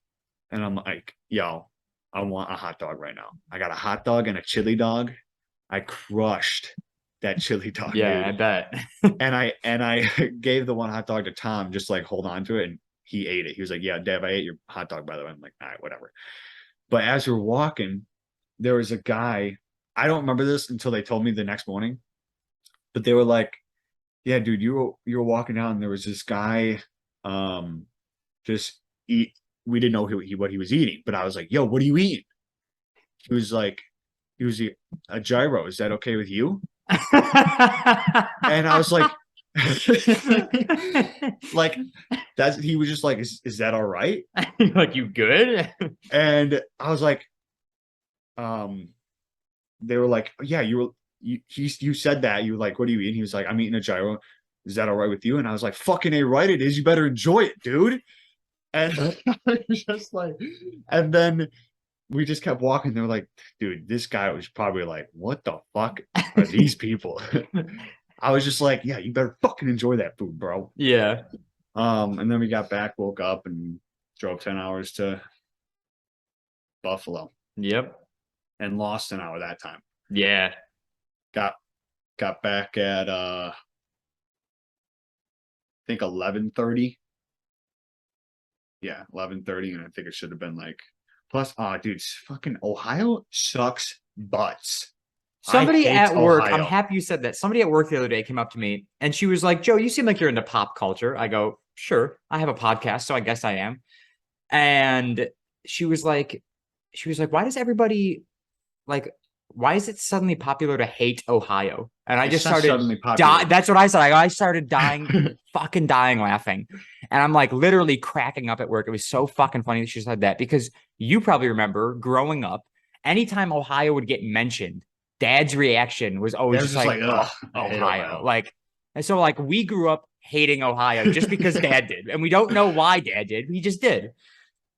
and I'm like, "Yo, I want a hot dog right now. I got a hot dog and a chili dog." I crushed that chili dog, Yeah, I dude. bet. And I gave the one hot dog to Tom, just like hold on to it, and he ate it. He was like, "Yeah, Dave, I ate your hot dog, by the way." I'm like, "All right, whatever." But as we're walking, there was a guy. I don't remember this until they told me the next morning, but they were like, "Yeah, dude, you were walking down, and there was this guy, just eat." We didn't know what he was eating, but I was like, "Yo, what are you eating?" He was like, a gyro. Is that okay with you? And I was like, like he was just like, is that all right? Like, you good? And I was like, they were like, yeah, you said that. You were like, what are you eating? He was like, I'm eating a gyro. Is that all right with you? And I was like, fucking A, right it is. You better enjoy it, dude. And I was just like, and then we just kept walking. They were like, dude, this guy was probably like, what the fuck are these people? I was just like, yeah, you better fucking enjoy that food, bro. Yeah. And then we got back, woke up, and drove 10 hours to Buffalo Yep. and lost an hour that time. Yeah. Got back at I think 11:30. Yeah, 11:30, and I think it should have been like plus dude, fucking Ohio sucks butts. Somebody hate at work, I'm Ohio. happy you said that. Somebody at work the other day came up to me and she was like, Joe, you seem like you're into pop culture. I go, sure. I have a podcast, so I guess I am. And she was like, why does everybody like, why is it suddenly popular to hate Ohio? And I It's just not started suddenly popular. that's what I said. I started fucking dying laughing. And I'm like literally cracking up at work. It was so fucking funny that she said that because you probably remember growing up, anytime Ohio would get mentioned, Dad's reaction was always Dad's just like, ugh, I hate Ohio. Ohio. Like, and so like we grew up hating Ohio just because Dad did, and we don't know why Dad did. He just did.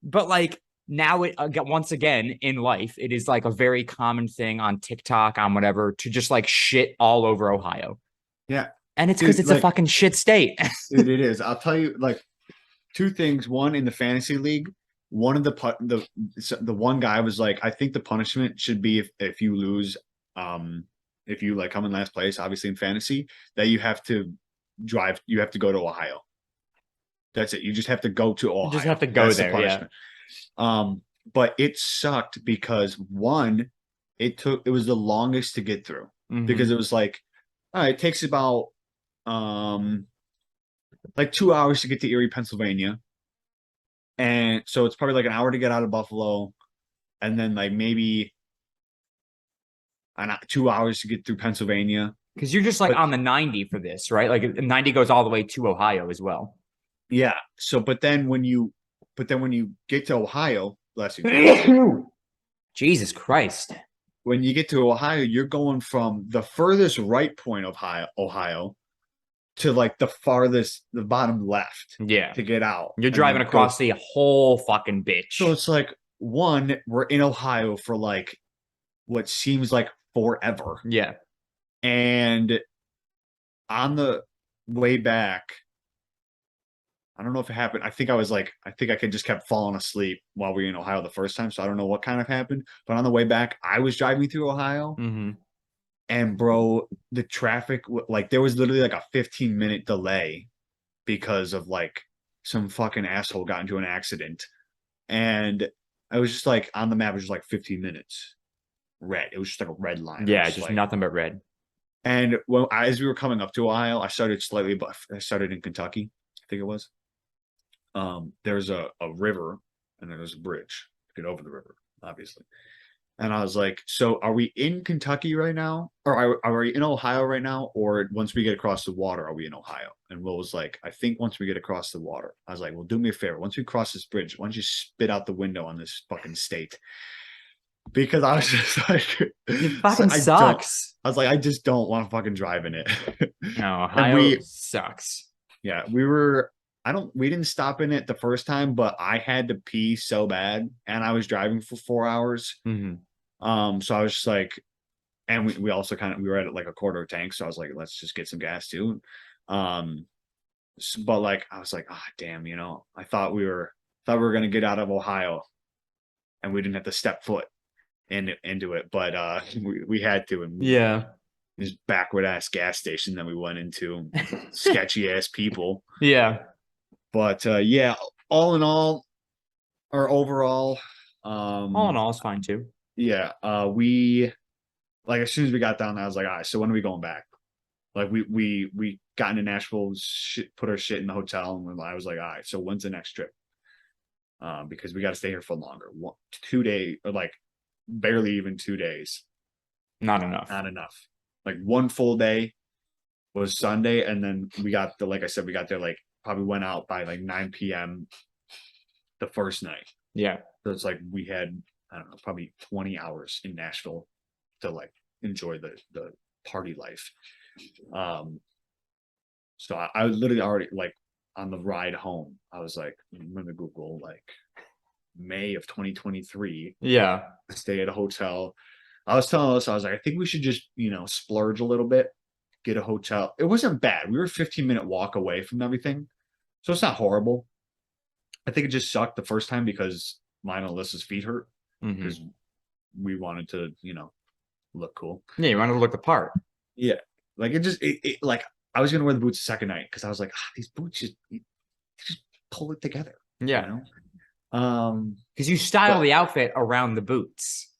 But like now, once again in life, it is like a very common thing on TikTok, on whatever, to just like shit all over Ohio. Yeah, and it's because it's a fucking shit state. Dude, it is. I'll tell you, like, 2 things. One, in the fantasy league, one of the one guy was like, I think the punishment should be if you lose, if you like come in last place, obviously in fantasy, that you have to go to Ohio. That's it. You just have to go to Ohio. You just have to go That's there. the punishment. Yeah. But it sucked because one, it was the longest to get through because it was like, all right, it takes about like 2 hours to get to Erie, Pennsylvania. And so it's probably like an hour to get out of Buffalo, and then like maybe 2 hours to get through Pennsylvania. Because you're just like But on the 90 for this, right? Like 90 goes all the way to Ohio as well. yeah, so but then when you get to Ohio, bless you, Jesus Christ. when you get to Ohio, you're going from the furthest right point of Ohio to like the bottom left Yeah. to get out. You're and driving then go. across the whole fucking So bitch. it's like we're in Ohio for like what seems like forever. Yeah. And on the way back, I don't know if it happened. I think I could just kept falling asleep while we were in Ohio the first time. So I don't know what kind of happened. But on the way back, I was driving through Ohio. Mm-hmm. And bro, the traffic, like there was literally like a 15-minute delay because of like some fucking asshole got into an accident. And I was just like on the map, it was just like 15 minutes. Red. It was just like a red line. Yeah, just nothing but red. And as we were coming up to Ohio, I started in Kentucky, I think it was. There's a river and there's a bridge to get over the river, obviously. And I was like, so are we in Kentucky right now? Or are we in Ohio right now? Or once we get across the water, are we in Ohio? And Will was like, I think once we get across the water. I was like, well, do me a favor. Once we cross this bridge, why don't you spit out the window on this fucking state? Because I was just like, It fucking sucks. I was like, I just don't want to fucking drive in it. No, And Ohio sucks. yeah, we didn't stop in it the first time, but I had to pee so bad and I was driving for 4 hours. Mm-hmm. So I was just like, and we also we were at like a quarter tank. So I was like, let's just get some gas too. But like, I was like, ah, oh, damn, I thought we were going to get out of Ohio and we didn't have to step foot into it, but we had to. And yeah, this backward ass gas station that we went into, sketchy ass people. Yeah. But yeah, all in all, or overall, All in all, it's fine too. yeah, we like as soon as we got down there, I was like, all right, so when are we going back? Like we got into Nashville, put our shit in the hotel, and I was like, all right, so when's the next trip? Because we got to stay here for longer. 2 days, or like barely even 2 days. Not enough. Not enough. Like one full day was Sunday, and then like I said, we got there like probably went out by like 9 p.m. the first night. Yeah. So it's like we had, I don't know, probably 20 hours in Nashville to like enjoy the party life. So I literally already like on the ride home, I was like, I'm gonna Google like May of 2023. Yeah. Stay at a hotel. I was telling us, I was like, I think we should just, splurge a little bit, get a hotel. It wasn't bad. We were a 15-minute walk away from everything. So it's not horrible. I think it just sucked the first time because mine and Alyssa's feet hurt because we wanted to, look cool. Yeah, you wanted to look the part. Yeah. Like it like I was gonna wear the boots the second night because I was like, these boots just pull it together. Yeah. Because you style the outfit around the boots.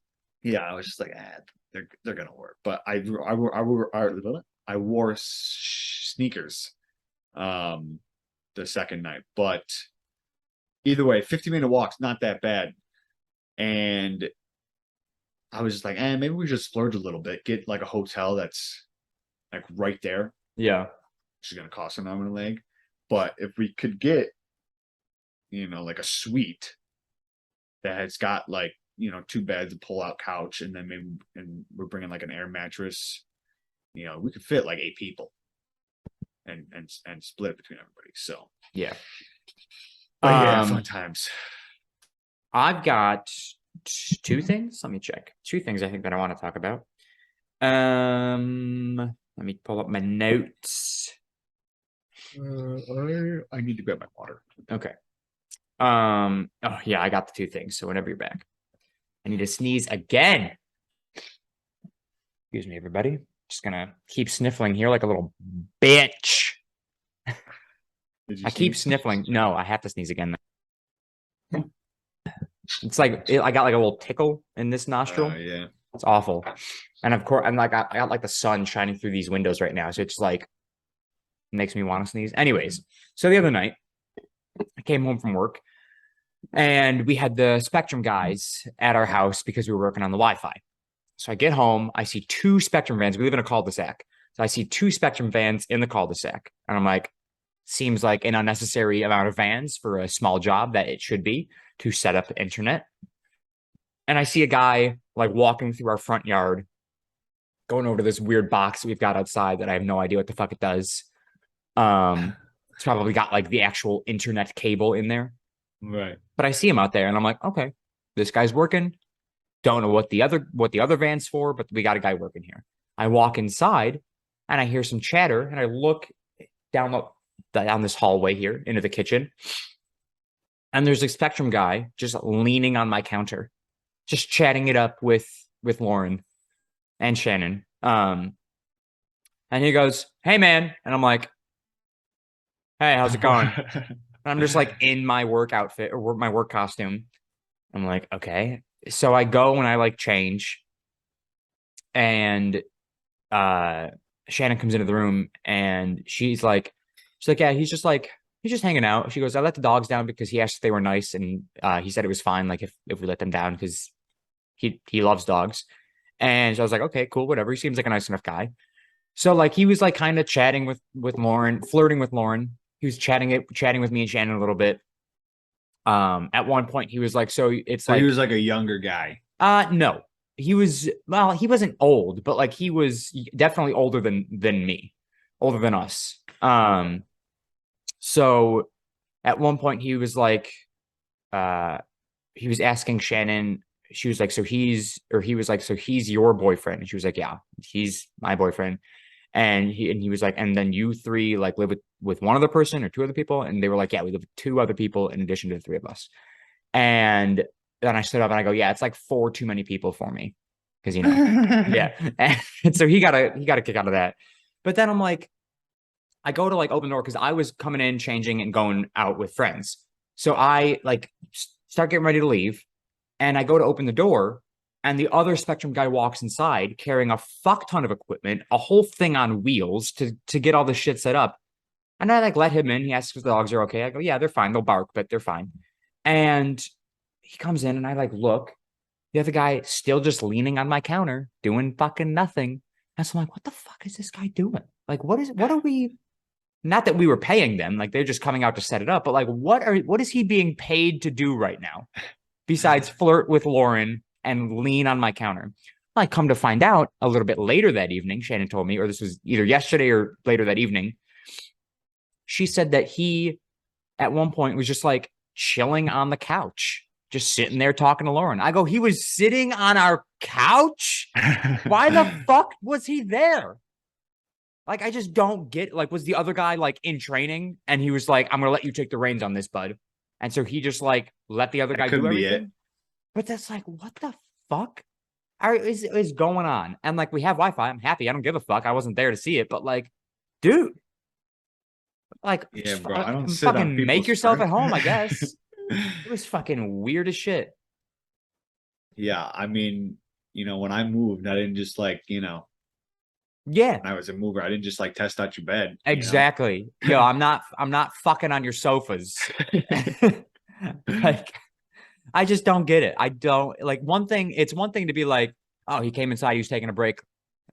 Yeah, I was just like, they're gonna work. But I wore sneakers the second night. But either way, 15-minute walks, not that bad. And I was just like, maybe we just splurge a little bit, get like a hotel that's like right there. Yeah. Which is gonna cost an arm and a leg. But if we could get, like a suite that has got like, 2 beds, a pull-out couch, and then we're bringing like an air mattress. We could fit like 8 people, and split it between everybody. So yeah, but yeah, fun times. I've got 2 things. Let me check. 2 things I think that I want to talk about. Let me pull up my notes. I need to grab my water. Okay. Oh yeah, I got the 2 things. So whenever you're back. I need to sneeze again. Excuse me, everybody. Just gonna keep sniffling here like a little bitch. I keep sniffling. No, I have to sneeze again. It's like I got like a little tickle in this nostril. Yeah, it's awful. And of course, I got like the sun shining through these windows right now, so it's like makes me want to sneeze. Anyways, so the other night, I came home from work and we had the Spectrum guys at our house because we were working on the Wi-Fi. So I get home, I see two Spectrum vans. We live in a cul-de-sac. So I see two Spectrum vans in the cul-de-sac. And I'm like, seems like an unnecessary amount of vans for a small job that it should be to set up internet. And I see a guy like walking through our front yard, going over to this weird box we've got outside that I have no idea what the fuck it does. It's probably got like the actual internet cable in there. Right. But I see him out there and I'm like, okay, this guy's working. Don't know what the other van's for, but we got a guy working here. I walk inside and I hear some chatter and I look down this hallway here into the kitchen. And there's a Spectrum guy just leaning on my counter, just chatting it up with Lauren and Shannon. And he goes, "Hey man." And I'm like, "Hey, how's it going?" And I'm just like in my work outfit or my work costume. I'm like, okay. So I go and I like change. And Shannon comes into the room and she's like, yeah, he's just hanging out. She goes, "I let the dogs down because he asked if they were nice, and he said it was fine, like if we let them down because he loves dogs." And so I was like, okay, cool, whatever. He seems like a nice enough guy. So like he was like kind of chatting with Lauren, flirting with Lauren. He was chatting with me and Shannon a little bit. At one point he was like, so it's So like he was like a younger guy. no. He wasn't old, but like he was definitely older than me, older than us. So at one point he was like, he was asking Shannon, she was like, he was like, "So he's your boyfriend?" And she was like, "Yeah, he's my boyfriend." And he was like, "And then you three like live with one other person or two other people?" And they were like, "Yeah, we live with two other people in addition to the three of us." And then I stood up and I go, "Yeah, it's like four too many people for me." Because yeah. And so he got a kick out of that. But then I'm like, I go to like open the door because I was coming in, changing, and going out with friends. So I like start getting ready to leave, and I go to open the door, and the other Spectrum guy walks inside carrying a fuck ton of equipment, a whole thing on wheels to get all the shit set up. And I like let him in. He asks if the dogs are okay. I go, "Yeah, they're fine. They'll bark, but they're fine." And he comes in, and I like look. The other guy still just leaning on my counter, doing fucking nothing. And so I'm like, what the fuck is this guy doing? Like, what are we? Not that we were paying them, like they're just coming out to set it up, but like, what is he being paid to do right now? Besides flirt with Lauren and lean on my counter. I come to find out a little bit later that evening, Shannon told me, or this was either yesterday or later that evening. She said that he, at one point, was just like chilling on the couch, just sitting there talking to Lauren. I go, he was sitting on our couch? Why the fuck was he there? Like, I just don't get, like, was the other guy like in training and he was like, "I'm gonna let you take the reins on this, bud." And so he just like let the other guy do everything. But that's like, what the fuck is going on? And like, we have Wi-Fi. I'm happy. I don't give a fuck. I wasn't there to see it, but like, dude, like, Yeah, bro. I don't sit fucking on make people's yourself at friends. home, I guess. It was fucking weird as shit. Yeah, I mean, when I moved, I didn't just like, Yeah, when I was a mover, I didn't just like test out your bed. exactly. Yo, I'm not fucking on your sofas. Like, I just don't get it. I don't like it's one thing to be like, "Oh, he came inside, he was taking a break.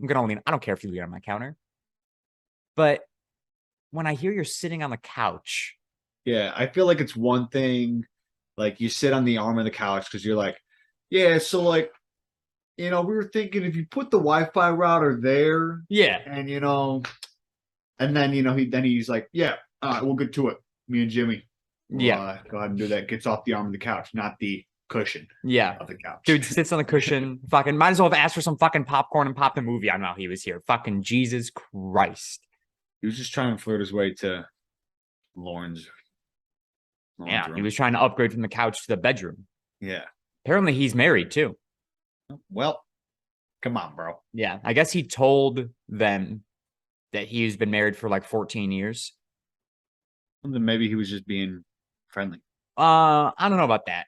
I'm gonna lean. I don't care if you lean on my counter." But when I hear you're sitting on the couch, Yeah, I feel like it's one thing, like you sit on the arm of the couch because you're like, yeah, so like, we were thinking if you put the Wi-Fi router there, yeah, and and then he's like, yeah, all right, we'll get to it. Me and Jimmy, we'll yeah, go ahead and do that. Gets off the arm of the couch, not the cushion yeah. of the couch. Dude sits on the cushion. Fucking might as well have asked for some fucking popcorn and popped the movie on while he was here. Fucking Jesus Christ. He was just trying to flirt his way to Lauren's. Yeah, room. he was trying to upgrade from the couch to the bedroom. Yeah. Apparently he's married too. Well, come on, bro. Yeah, I guess he told them that he's been married for like 14 years. Then maybe he was just being friendly. I don't know about that.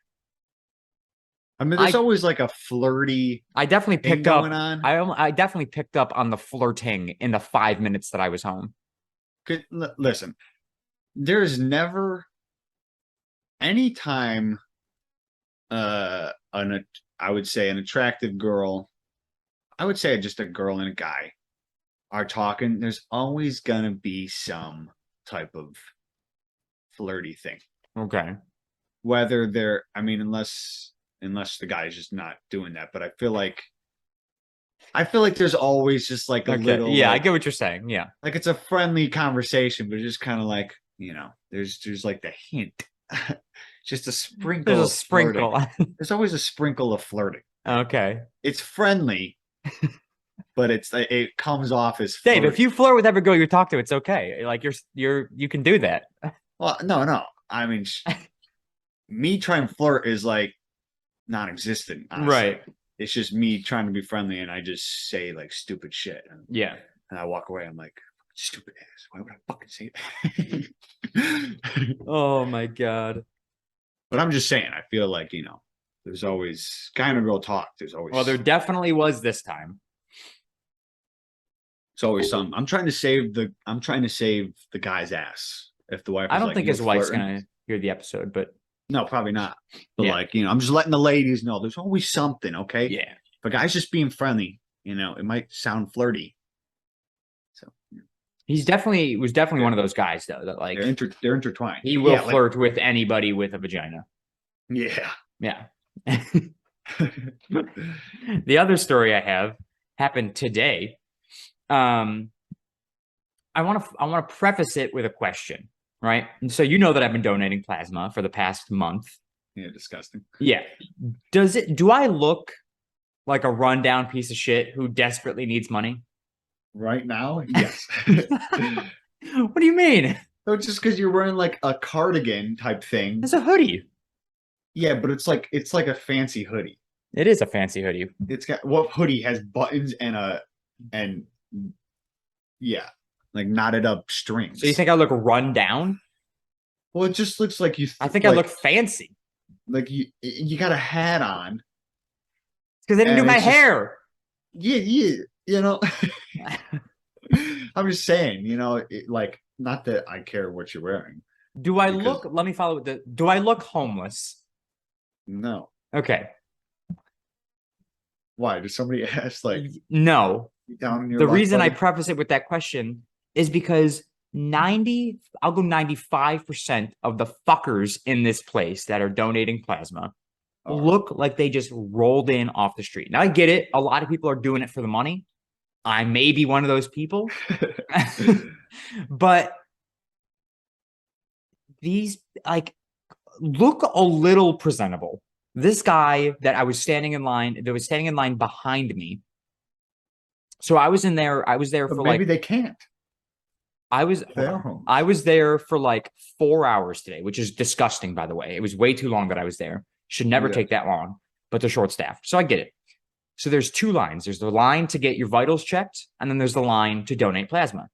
I mean, there's always like a flirty. I definitely thing picked up going on. I definitely picked up on the flirting in the 5 minutes that I was home. Listen, there's never any time I would say an attractive girl, I would say just a girl and a guy are talking, there's always gonna be some type of flirty thing. Okay. Whether they're, I mean, unless the guy's just not doing that, but I feel like there's always just like a Okay. little, Yeah, I like, get what you're saying. Yeah. like it's a friendly conversation, but just kind of like, there's like the hint, just a sprinkle There's a of flirting. sprinkle. There's always a sprinkle of flirting. Okay. It's friendly, but it comes off as Dave, if flirty. you flirt with every girl you talk to, it's okay. Like you can do that. Well, no. I mean, me trying to flirt is like non-existent. Honestly. Right. It's just me trying to be friendly, and I just say like stupid shit, Yeah. and I walk away. I'm like, stupid ass. Why would I fucking say that? Oh my God. But I'm just saying, I feel like, there's always kind of girl talk. There's always, Well, there definitely was this time. it's always some. I'm trying to save the guy's ass. If the wife, I is don't like, think "You're his wife's flirting." gonna hear the episode, but No, probably not. But Yeah. like, I'm just letting the ladies know there's always something. Okay. yeah. If a guy's just being friendly, it might sound flirty. So He was definitely one of those guys though that like they're intertwined. he will Yeah, like- flirt with anybody with a vagina. yeah. Yeah. The other story I have happened today. I want to preface it with a question, right? And so you know that I've been donating plasma for the past month. Yeah, disgusting. Yeah. Do I look like a rundown piece of shit who desperately needs money? Right now, yes. What do you mean? So just because you're wearing like a cardigan type thing. It's a hoodie. Yeah, but it's like a fancy hoodie. It is a fancy hoodie. It's got, what hoodie has buttons and yeah, like knotted up strings. So you think I look run down? Well, it just looks like you. I think I look fancy like you got a hat on. because they didn't do And my it's just- hair. Yeah. I'm just saying, like, not that I care what you're wearing. Do I Because- look? Let me follow with the. Do I look homeless? No. Okay. Why? Did somebody ask like No. down in your The luck, reason I buddy? preface it with that question is because I'll go 95% of the fuckers in this place that are donating plasma All right. look like they just rolled in off the street. Now I get it. A lot of people are doing it for the money. I may be one of those people, but these like look a little presentable. This guy that was standing in line behind me. So I was there But for maybe like they can't. I was They're home. I was there for like 4 hours today, which is disgusting, by the way. It was way too long that I was there. Should never Yeah. take that long, but they're short staffed. So I get it. So there's two lines. There's the line to get your vitals checked, and then there's the line to donate plasma.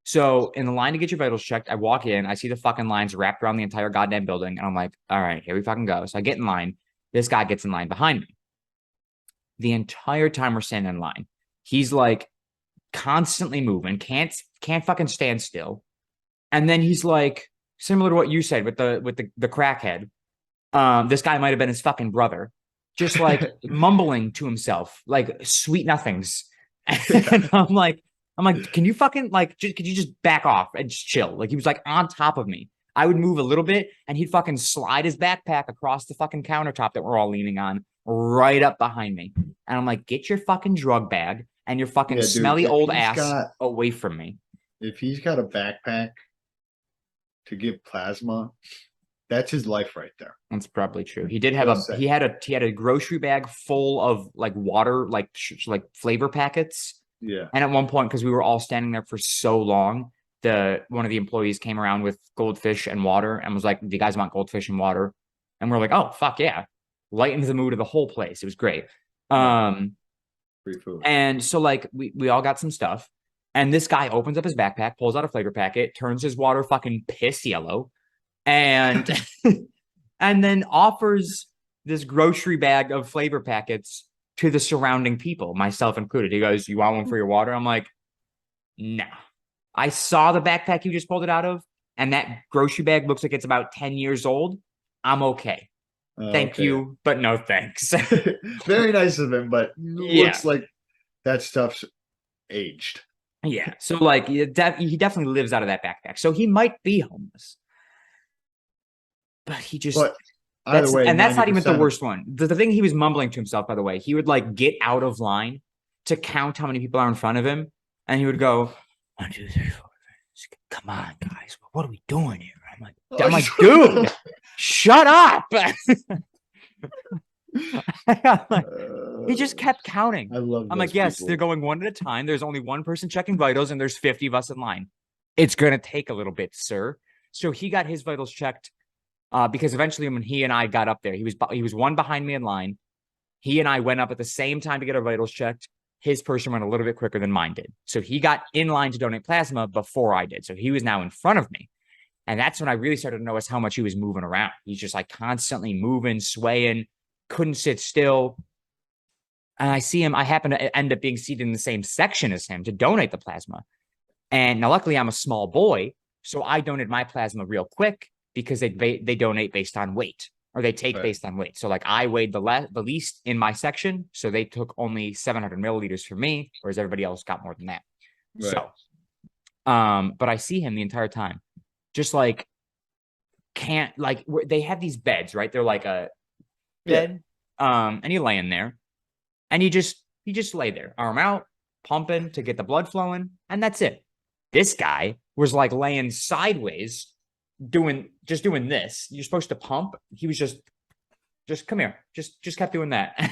So in the line to get your vitals checked, I walk in, I see the fucking lines wrapped around the entire goddamn building, and I'm like, all right, here we fucking go. So I get in line. This guy gets in line behind me. The entire time we're standing in line, he's like constantly moving, can't fucking stand still. And then he's like, similar to what you said with the crackhead. This guy might have been his fucking brother, just like mumbling to himself, like sweet nothings. And I'm like, can you fucking could you just back off and just chill? Like he was like on top of me. I would move a little bit and he'd fucking slide his backpack across the fucking countertop that we're all leaning on right up behind me. And I'm like, get your fucking drug bag and your fucking Yeah, dude, smelly if old he's ass got- away from me. If he's got a backpack to give plasma, that's his life right there. That's probably true. He did have Well said. he had a grocery bag full of like water, like flavor packets. Yeah. And at one point, because we were all standing there for so long, one of the employees came around with goldfish and water and was like, "Do you guys want goldfish and water?" And we're like, "Oh fuck yeah!" Lightened the mood of the whole place. It was great. Free food. And so like we all got some stuff, and this guy opens up his backpack, pulls out a flavor packet, turns his water fucking piss yellow, and and then offers this grocery bag of flavor packets to the surrounding people, myself included. He goes, "You want one for your water?" I'm like, "Nah." I saw the backpack you just pulled it out of, and that grocery bag looks like it's about 10 years old. I'm okay. Thank Okay. you, but no thanks. Very nice of him, but Yeah. looks like that stuff's aged. Yeah. So like he definitely lives out of that backpack. So he might be homeless. But he just But either way, that's not even the 90% of worst one. The thing he was mumbling to himself, by the way, he would like get out of line to count how many people are in front of him, and he would go, 1, 2, 3, 4. Come on, guys, what are we doing here? I'm like, dude, shut up. He just kept counting. I love I'm those like, yes, people. they're going one at a time. There's only one person checking vitals, and there's 50 of us in line. It's gonna take a little bit, sir. So he got his vitals checked because eventually when he and I got up there, he was one behind me in line. He and I went up at the same time to get our vitals checked. His person went a little bit quicker than mine did. So he got in line to donate plasma before I did. So he was now in front of me. And that's when I really started to notice how much he was moving around. He's just like constantly moving, swaying, couldn't sit still. And I see him, I happen to end up being seated in the same section as him to donate the plasma. And now, luckily, I'm a small boy. So I donated my plasma real quick because they donate based on weight, or they take based on weight. So like I weighed the least in my section, so they took only 700 milliliters for me, whereas everybody else got more than that. Right. So, but I see him the entire time, just like can't like they have these beds, right? They're like a bed, and you lay in there, and you just lay there, arm out, pumping to get the blood flowing, and that's it. This guy was like laying sideways, doing this. You're supposed to pump. He was just come here. Just kept doing that.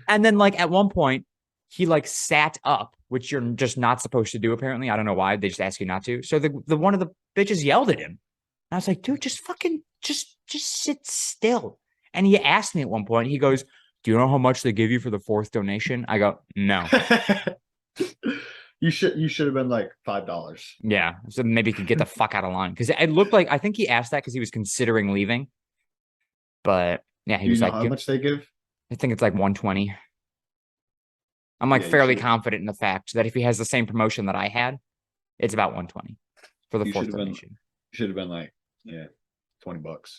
And then like at one point, he like sat up, which you're just not supposed to do, apparently. I don't know why. They just ask you not to. So the one of the bitches yelled at him. And I was like, dude, just fucking just sit still. And he asked me at one point, he goes, do you know how much they give you for the 4th donation? I go, no. You should have been like $5. Yeah, so maybe he could get the fuck out of line, because it looked like, I think he asked that because he was considering leaving. But yeah, he was like, how much they give? I think it's like 120. I'm like fairly confident in the fact that if he has the same promotion that I had, it's about 120 for the 4th donation. Should have been like, $20.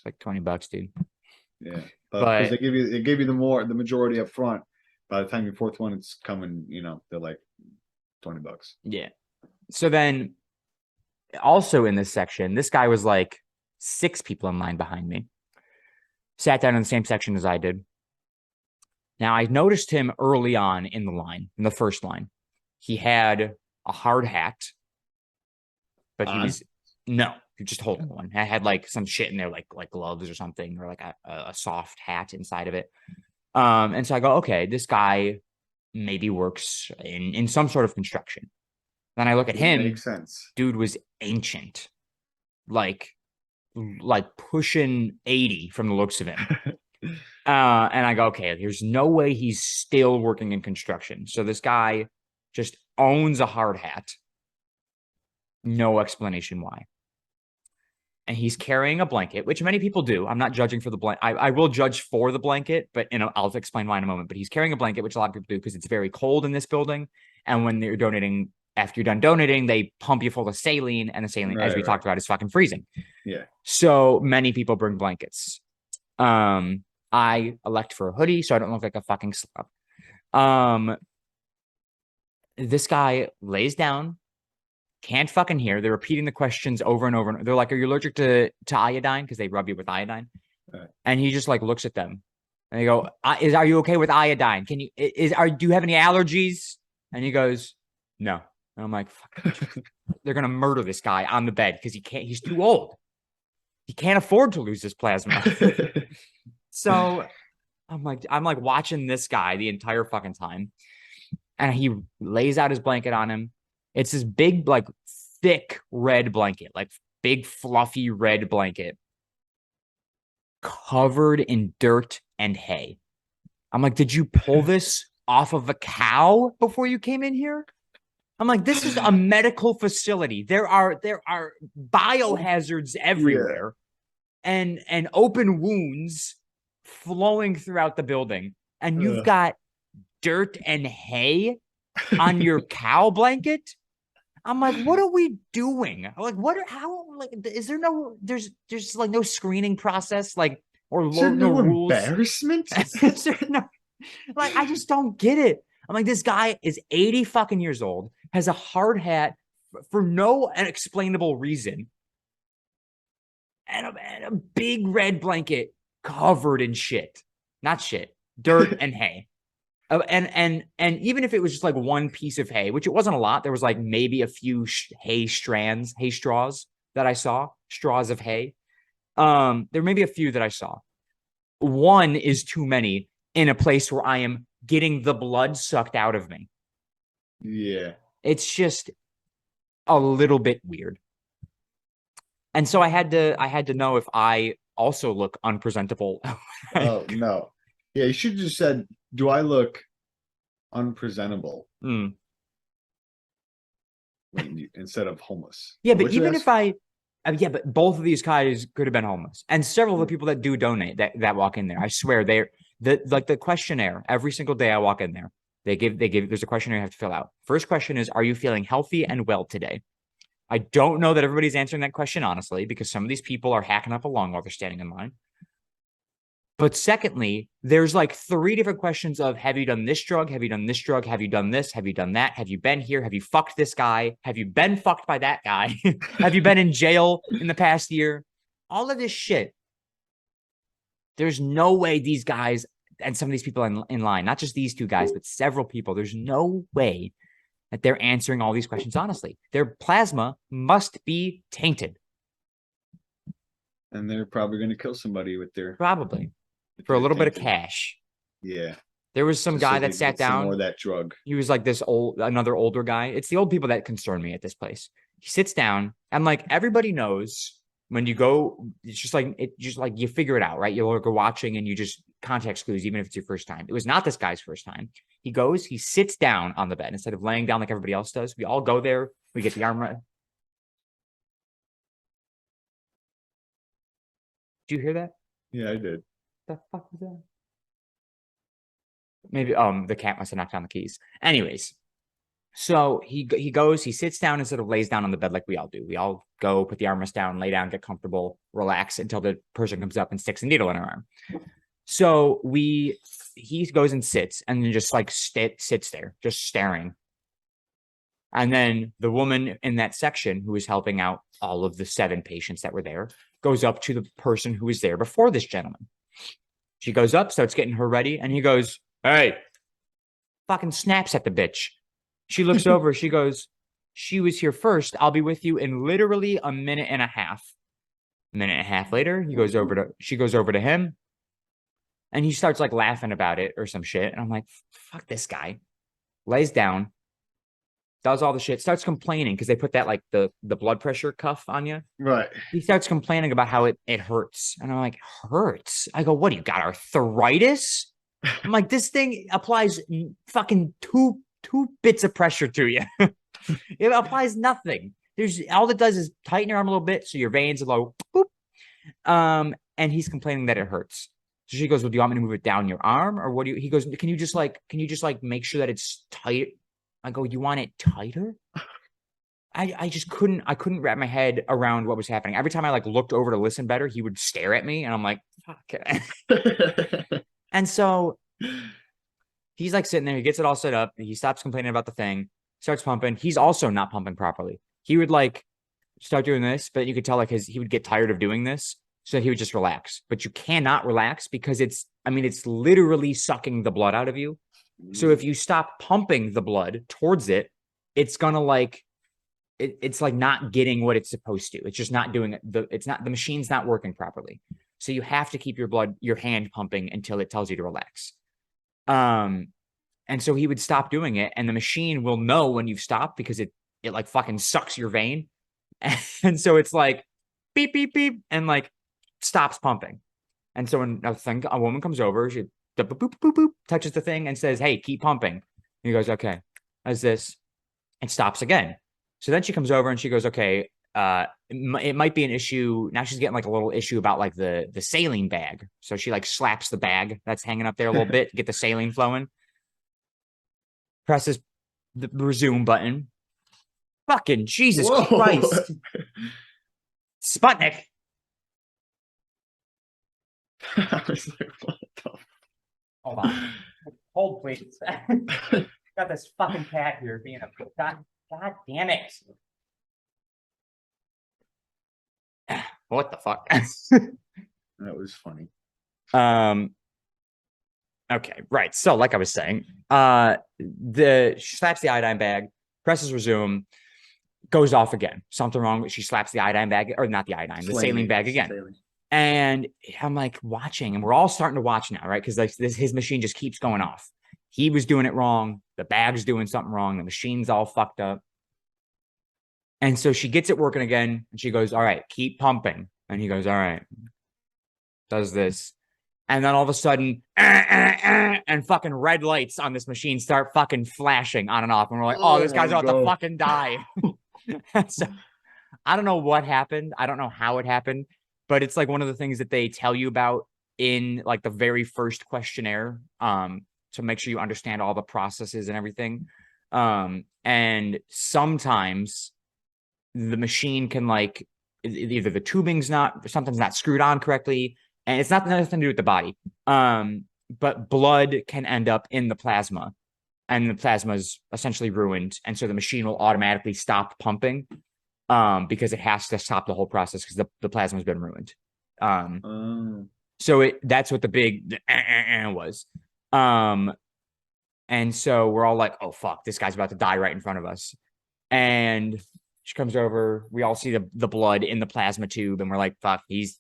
Like $20, dude. Yeah, but because they give you the majority up front. By the time your 4th one it's coming, they're like $20. Yeah. So then also in this section, this guy was like 6 people in line behind me. Sat down in the same section as I did. Now I noticed him early on in the line, in the first line. He had a hard hat, but he was just holding one. I had like some shit in there, like gloves or something, or like a soft hat inside of it. And so I go, okay, this guy maybe works in some sort of construction. Then I look at him. Makes sense. Dude was ancient, like pushing 80 from the looks of him. And I go, okay, there's no way he's still working in construction. So this guy just owns a hard hat. No explanation why. And he's carrying a blanket, which many people do. I'm not judging for the blanket. I will judge for the blanket, but I'll explain why in a moment. But he's carrying a blanket, which a lot of people do because it's very cold in this building. And when you're donating, after you're done donating, they pump you full of saline, and the saline, as we talked about, is fucking freezing. Yeah. So many people bring blankets. I elect for a hoodie, so I don't look like a fucking slob. This guy lays down, can't fucking hear. They're repeating the questions over and over. They're like, are you allergic to iodine? Because they rub you with iodine. Right. And he just like looks at them and they go, are you okay with iodine? Do you have any allergies? And he goes, no. And I'm like, fuck, they're going to murder this guy on the bed because he's too old. He can't afford to lose his plasma. So I'm like watching this guy the entire fucking time. And he lays out his blanket on him. It's this big, like thick red blanket, like big fluffy red blanket covered in dirt and hay. I'm like, did you pull this off of a cow before you came in here? I'm like, this is a medical facility. There are biohazards everywhere, and open wounds flowing throughout the building. And you've got dirt and hay on your cow blanket. I'm like, what are we doing? Like, how, like, is there there's like no screening process, like, or Is there no no rules? embarrassment? Is there no, like, I just don't get it. I'm like, this guy is 80 fucking years old, has a hard hat for no unexplainable reason, and a big red blanket covered in shit, not shit, dirt and hay. And even if it was just like one piece of hay, which it wasn't a lot, there was like maybe a few hay straws that I saw, straws of hay. There may be a few that I saw. One is too many in a place where I am getting the blood sucked out of me. Yeah. It's just a little bit weird. And so I had to know if I also look unpresentable. Oh no. Yeah, you should have just said, "Do I look unpresentable?" Mm. Instead of homeless. Yeah, Or but what'd you even ask? if yeah, but both of these guys could have been homeless, and several of the people that do donate that walk in there, I swear they're the questionnaire every single day I walk in there. They give there's a questionnaire you have to fill out. First question is, are you feeling healthy and well today? I don't know that everybody's answering that question honestly, because some of these people are hacking up along while they're standing in line. But secondly, there's like three different questions of, have you done this drug? Have you done this drug? Have you done this? Have you done that? Have you been here? Have you fucked this guy? Have you been fucked by that guy? Have you been in jail in the past year? All of this shit. There's no way these guys and some of these people in line, not just these two guys, but several people, there's no way that they're answering all these questions honestly. Their plasma must be tainted. And they're probably going to kill somebody Probably with for a their little bit of tainted. cash. Yeah. There was some Just so guy they that sat get some more down. of that drug. He was like another older guy. It's the old people that concern me at this place. He sits down, and like everybody knows when you go, it's just like you figure it out, right? You're watching and you just context clues, even if it's your first time. It was not this guy's first time. He sits down on the bed instead of laying down like everybody else does. We all go there, we get the arm right. Do you hear that? Yeah, I did. The fuck was that? Maybe the cat must have knocked down the keys. Anyways, so he goes, he sits down instead of lays down on the bed like we all do. We all go, put the armrest down, lay down, get comfortable, relax until the person comes up and sticks a needle in our arm. So he goes and sits and then just like sits there, just staring. And then the woman in that section who was helping out all of the 7 patients that were there goes up to the person who was there before this gentleman. She goes up, starts getting her ready, and he goes, "Hey," fucking snaps at the bitch. She looks over, she goes, "She was here first. I'll be with you in literally a minute and a half." A minute and a half later, she goes over to him, and he starts like laughing about it or some shit. And I'm like, fuck this guy. Lays down, does all the shit, starts complaining because they put that like the blood pressure cuff on you. Right. He starts complaining about how it hurts. And I'm like, hurts? I go, what do you got, arthritis? I'm like, this thing applies fucking two bits of pressure to you. It applies nothing. There's all it does is tighten your arm a little bit so your veins are low. Boop. And he's complaining that it hurts. So she goes, "Well, do you want me to move it down your arm, or what do you?" He goes, can you just like make sure that it's tight?" I go, "You want it tighter?" I just couldn't wrap my head around what was happening. Every time I like looked over to listen better, he would stare at me, and I'm like, fuck. And so he's like sitting there, he gets it all set up, he stops complaining about the thing, starts pumping. He's also not pumping properly. He would like start doing this, but you could tell like he would get tired of doing this, so he would just relax. But you cannot relax because it's literally sucking the blood out of you. So if you stop pumping the blood towards it, it's gonna like it's like not getting what it's supposed to. It's just not doing it. The machine's not working properly. So you have to keep your hand pumping until it tells you to relax. And so he would stop doing it, and the machine will know when you've stopped because it like fucking sucks your vein. And so it's like beep, beep, beep, and like stops pumping. And so when a woman comes over, she boop, boop, boop, boop, touches the thing and says, "Hey, keep pumping." And he goes, "Okay." As this, it stops again. So then she comes over and she goes, "Okay, it might be an issue." Now she's getting like a little issue about like the saline bag. So she like slaps the bag that's hanging up there a little bit to get the saline flowing. Presses the resume button. Fucking Jesus Whoa. Christ. Sputnik. I was like, what the Hold on. Hold, please. Got this fucking cat here being a God damn it. What the fuck? That was funny. Okay, right. So, like I was saying, she slaps the iodine bag, presses resume, goes off again. Something wrong. She slaps the iodine bag, or not the iodine, the saline bag again. Saline. And I'm like watching, and we're all starting to watch now, right? Because like his machine just keeps going off. He was doing it wrong. The bag's doing something wrong. The machine's all fucked up. And so she gets it working again, and she goes, "All right, keep pumping." And he goes, "All right." Does this. And then all of a sudden, and fucking red lights on this machine start fucking flashing on and off. And we're like, oh, this guy's about to fucking die. So I don't know what happened. I don't know how it happened, but it's like one of the things that they tell you about in like the very first questionnaire, to make sure you understand all the processes and everything. And sometimes the machine can like either the tubing's not, something's not screwed on correctly, and it's not nothing to do with the body. But blood can end up in the plasma, and the plasma is essentially ruined, and so the machine will automatically stop pumping, because it has to stop the whole process because the plasma has been ruined. So that's what the big was. And so we're all like, oh fuck, this guy's about to die right in front of us. And she comes over, we all see the blood in the plasma tube, and we're like, fuck, he's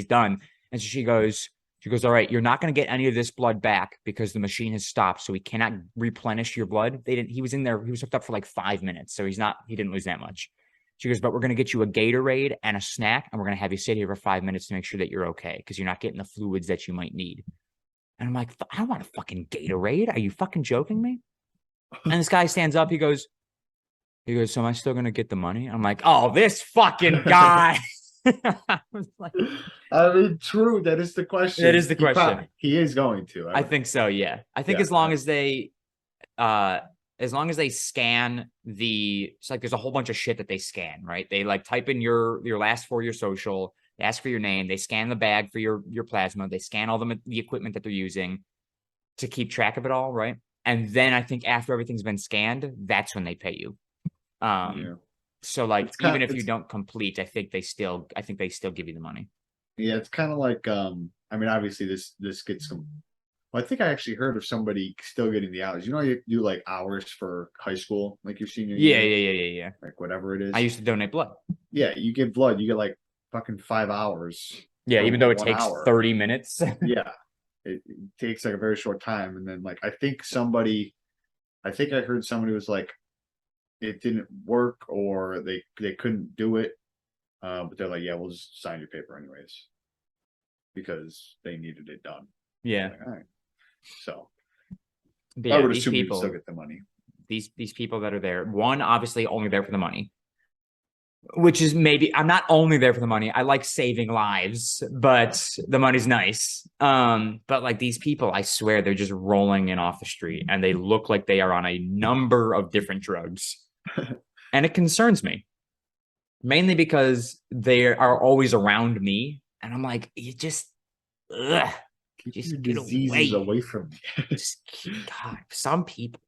done. And so she goes, all right, you're not going to get any of this blood back because the machine has stopped, so we cannot replenish your blood. He was in there, he was hooked up for like 5 minutes, so he didn't lose that much. She goes, but we're going to get you a Gatorade and a snack, and we're going to have you sit here for 5 minutes to make sure that you're okay, because you're not getting the fluids that you might need. And I'm like, I don't want a fucking Gatorade. Are you fucking joking me? And this guy stands up. He goes, so am I still going to get the money? I'm like, oh, this fucking guy. I was like, I mean, true. That is the question. That is the question. He is going to. I think so. Yeah. I think as long as they scan it's like there's a whole bunch of shit that they scan, right? They like type in your last 4 of your social, they ask for your name, they scan the bag for your plasma, they scan all the equipment that they're using to keep track of it all, right? And then I think after everything's been scanned, that's when they pay you. So like even if you don't complete, I think they still give you the money. Yeah, it's kind of like I mean, obviously this gets some. Well, I think I actually heard of somebody still getting the hours. You know, you do like hours for high school, like your senior year. Yeah. Like whatever it is. I used to donate blood. Yeah, you give blood, you get like fucking 5 hours. Yeah, even though it takes 30 minutes. Yeah, it takes like a very short time, and then like I think I heard somebody was like, it didn't work or they couldn't do it, but they're like, yeah, we'll just sign your paper anyways, because they needed it done. Yeah. Like, all right. So yeah, I would assume you still get the money. These people that are there, one, obviously only there for the money, which is maybe I'm not only there for the money. I like saving lives, but the money's nice. But like these people, I swear they're just rolling in off the street and they look like they are on a number of different drugs. And it concerns me, mainly because they are always around me. And I'm like, you just, just get away from me. God, some people.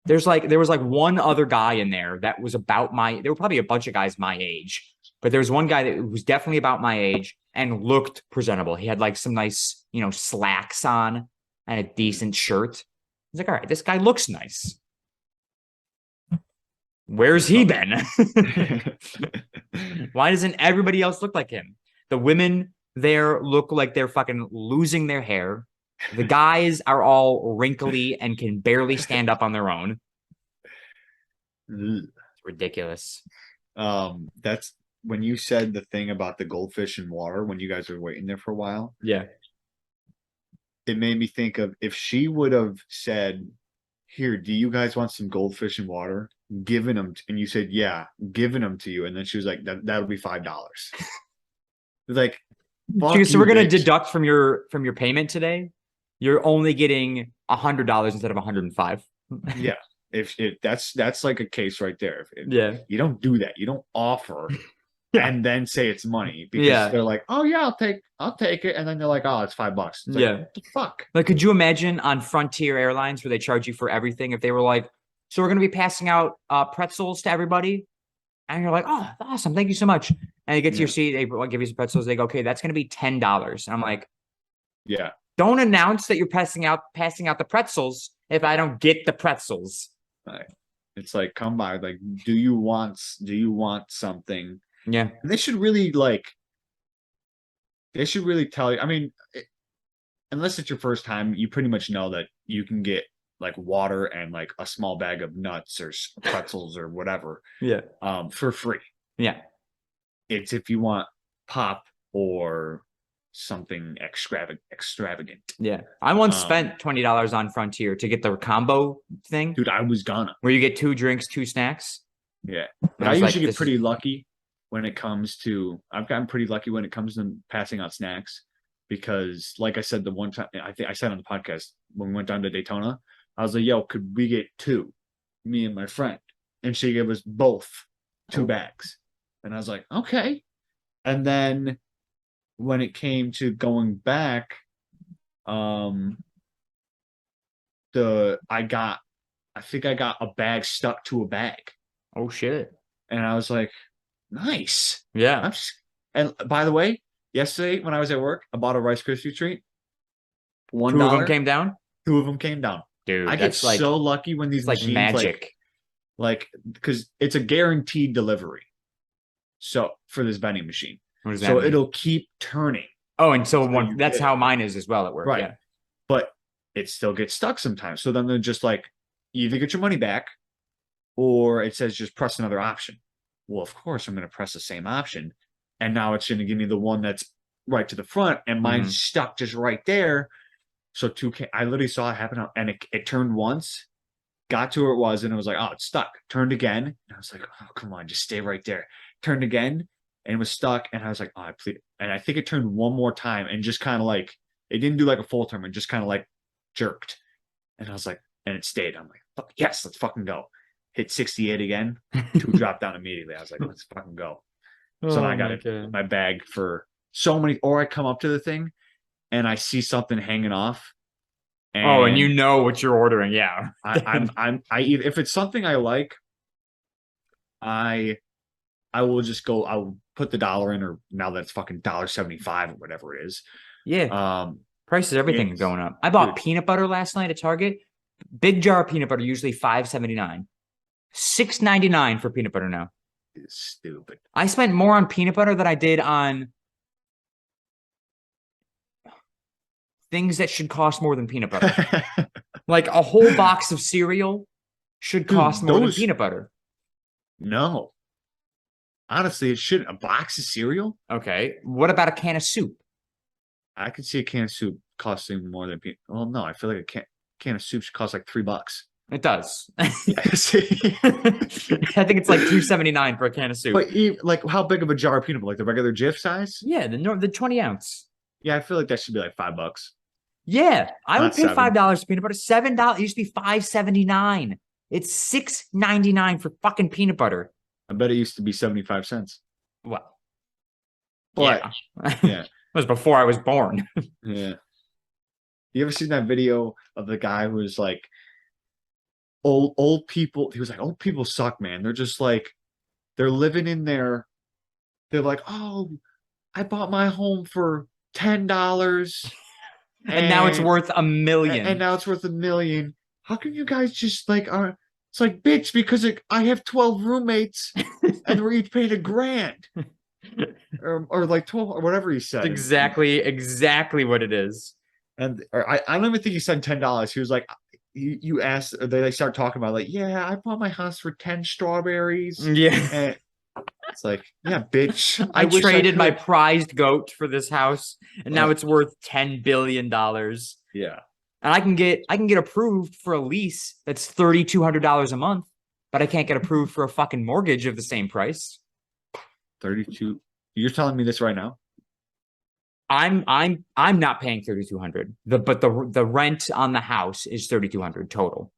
There was like one other guy in there that was about there were probably a bunch of guys my age, but there was one guy that was definitely about my age and looked presentable. He had like some nice, slacks on and a decent shirt. I was like, all right, this guy looks nice. Where's he been? Why doesn't everybody else look like him? The women there look like they're fucking losing their hair. The guys are all wrinkly and can barely stand up on their own. It's ridiculous. That's when you said the thing about the goldfish in water when you guys were waiting there for a while. Yeah. It made me think of if she would have said, here, do you guys want some goldfish in water? Giving them, and you said, yeah, giving them to you. And then she was like, that'll be $5. Like, so we're going to deduct from your payment today. You're only getting $100 instead of $105. Yeah, if that's like a case right there. If Yeah. you don't do that, you don't offer Yeah. and then say it's money because Yeah. they're like, oh yeah, I'll take it, and then they're like, oh, it's $5. It's like, Yeah. what the fuck? Like, could you imagine on Frontier Airlines where they charge you for everything if they were like, so we're going to be passing out pretzels to everybody? And you're like, oh, awesome. Thank you so much. And you get to your Yeah. seat, they give you some pretzels. They go, okay, that's going to be $10. And I'm like, Yeah. don't announce that you're passing out the pretzels if I don't get the pretzels. Right. It's like, come by. Like, do you want something? Yeah. And they should really tell you. I mean, unless it's your first time, you pretty much know that you can get like water and like a small bag of nuts or pretzels or whatever Yeah. for free. Yeah. It's if you want pop or something extravagant. Yeah. I once spent $20 on Frontier to get the combo thing. Dude, I was gonna. Where you get 2 drinks, 2 snacks. Yeah. And But I was like, usually get this pretty is- lucky when it comes to I've gotten pretty lucky when it comes to passing out snacks because like I said the one time I think I said on the podcast when we went down to Daytona, I was like, yo, could we get 2? Me and my friend. And she gave us both 2 bags. And I was like, okay. And then when it came to going back, I think I got a bag stuck to a bag. Oh shit. And I was like, nice. Yeah. And by the way, yesterday when I was at work, I bought a Rice Krispie treat. $1. 2 of them came down. 2 of them came down. Dude, I get that's like so lucky when these it's like machines magic. like because it's a guaranteed delivery. So for this vending machine, What does that so mean? it'll keep turning. Oh, and so you one that's get how mine is as well at work. Right. Yeah. But it still gets stuck sometimes. So then they're just like, you either get your money back, or it says just press another option. Well, of course I'm going to press the same option, and now it's going to give me the one that's right to the front, and mine's stuck just right there. So I literally saw it happen, and it turned once, got to where it was, and it was like, oh, it's stuck. Turned again, and I was like, oh, come on, just stay right there. Turned again, and it was stuck, and I was like, oh, please. And I think it turned one more time, and just kind of like it didn't do like a full turn, and just kind of like jerked, and I was like, and it stayed. I'm like, fuck, yes, let's fucking go. Hit 68 again, 2 dropped down immediately. I was like, let's fucking go. So now I got my bag for so many, or I come up to the thing and I see something hanging off. And you know what you're ordering, yeah. If it's something I like, I will just go. I'll put the dollar in, or now that it's fucking $1.75 or whatever it is. Yeah. Prices, everything is going up. I bought peanut butter last night at Target. Big jar of peanut butter, usually $5.79. $6.99 for peanut butter now. It's stupid. I spent more on peanut butter than I did on things that should cost more than peanut butter. Like a whole box of cereal should cost more than peanut butter. No. Honestly, it shouldn't. A box of cereal? Okay. What about a can of soup? I could see a can of soup costing more than peanut. Well, no, I feel like a can of soup should cost like $3. It does. I think it's like $2.79 for a can of soup. But like, how big of a jar of peanut butter? Like the regular Jif size? Yeah, the 20 ounce. Yeah, I feel like that should be like $5. Yeah, I would Not pay $7. $5 for peanut butter. $7. It used to be $5.79. It's $6.99 for fucking peanut butter. I bet it used to be 75 cents. Well, But yeah. It was before I was born. Yeah. You ever seen that video of the guy who was like, old people? He was like, old people suck, man. They're just like, they're living in there. They're like, oh, I bought my home for $10. And now it's worth $1 million. And now it's worth $1 million. How can you guys just like are? It's like, bitch, because I have 12 roommates and we're each paying $1,000. or like 12 or whatever he said. Exactly what it is. And I don't even think he said $10. He was like, you asked, they like start talking about like, yeah, I bought my house for 10 strawberries. Yeah. And it's like, yeah, bitch. I traded my prized goat for this house, and now it's worth $10 billion. Yeah. And I can get approved for a lease that's $3,200 a month, but I can't get approved for a fucking mortgage of the same price. 32. You're telling me this right now? I'm not paying $3,200. But the rent on the house is $3,200 total.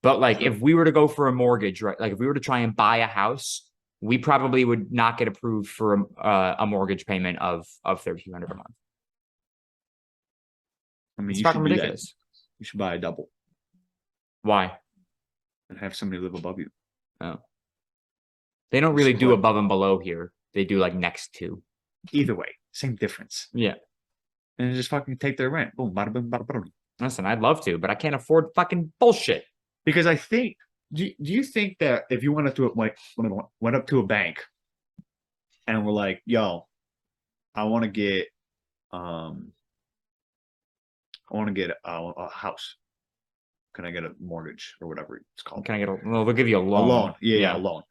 But like if we were to go for a mortgage, right? Like if we were to try and buy a house, we probably would not get approved for a mortgage payment of 1,300 a month. I mean, It's you fucking should do that. ridiculous. You should buy a double Why? and have somebody live above you. Oh. They don't really So do what- above and below here. They do like next to. Either way, same difference. Yeah. And just fucking take their rent. Boom, bada boom, bada boom. Listen, I'd love to, but I can't afford fucking bullshit. Because I think, do you think that if you went up to went up to a bank and were like, "Yo, I want to get a house. Can I get a mortgage or whatever it's called? Can I get a well, they'll give you a A loan. loan? Yeah, a loan."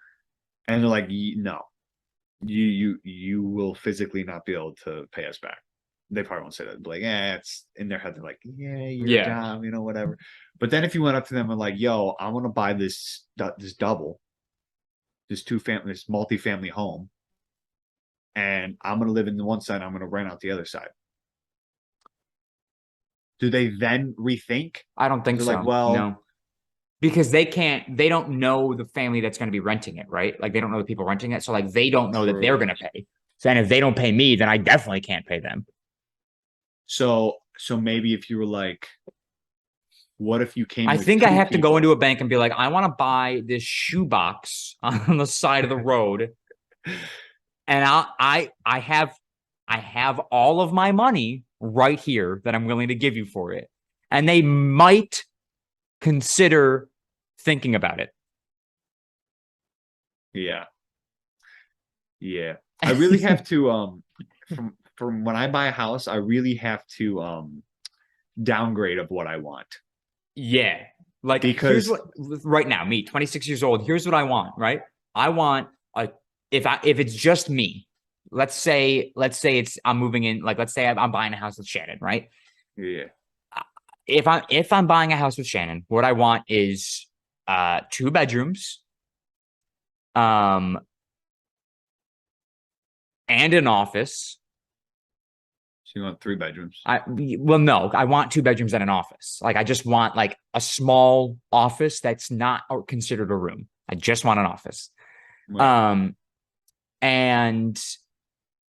And they're like, "No, you will physically not be able to pay us back." They probably won't say that. They're like, it's in their head. They're like, yeah, your Yeah. job, whatever. But then if you went up to them and like, "Yo, I want to buy this double, this multi-family home, and I'm gonna live in the one side, I'm gonna rent out the other side." Do they then rethink? I don't think They're so. like, well- no. Because they don't know the family that's going to be renting it, right? Like they don't know the people renting it. So like they don't know that they're True. going to pay. So and if they don't pay me, then I definitely can't pay them. So maybe if you were like, what if you came? I with think I two have to go people? into a bank and be like, I want to buy this shoebox on the side of the road. And I have all of my money right here that I'm willing to give you for it. And they might consider thinking about it. Yeah. I really have to from when I buy a house, I really have to downgrade of what I want. Yeah. Like Because- here's what right now, me, 26 years old, here's what I want, right? I want if it's just me, let's say it's I'm moving in, like let's say I'm buying a house with Shannon, right? Yeah. If I'm buying a house with Shannon, what I want is 2 bedrooms, and an office. So you want 3 bedrooms? No, I want 2 bedrooms and an office. Like I just want like a small office that's not considered a room. I just want an office. Right. And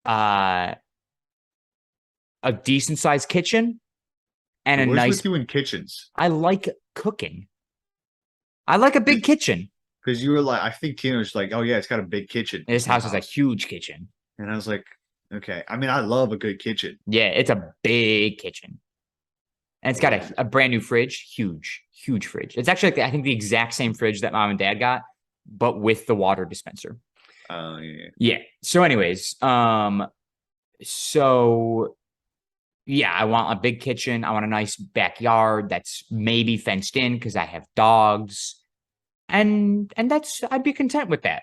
a decent sized kitchen and a What's nice. with you in kitchens? I like cooking. I like a big kitchen. Because you were like, I think Tina's like, "Oh yeah, it's got a big kitchen." This house is a huge kitchen. And I was like, okay. I mean, I love a good kitchen. Yeah, it's a big kitchen. And it's got a brand new fridge. Huge fridge. It's actually, I think, the exact same fridge that mom and dad got, but with the water dispenser. Oh yeah. Yeah. So anyways, so yeah, I want a big kitchen. I want a nice backyard that's maybe fenced in because I have dogs. And I'd be content with that.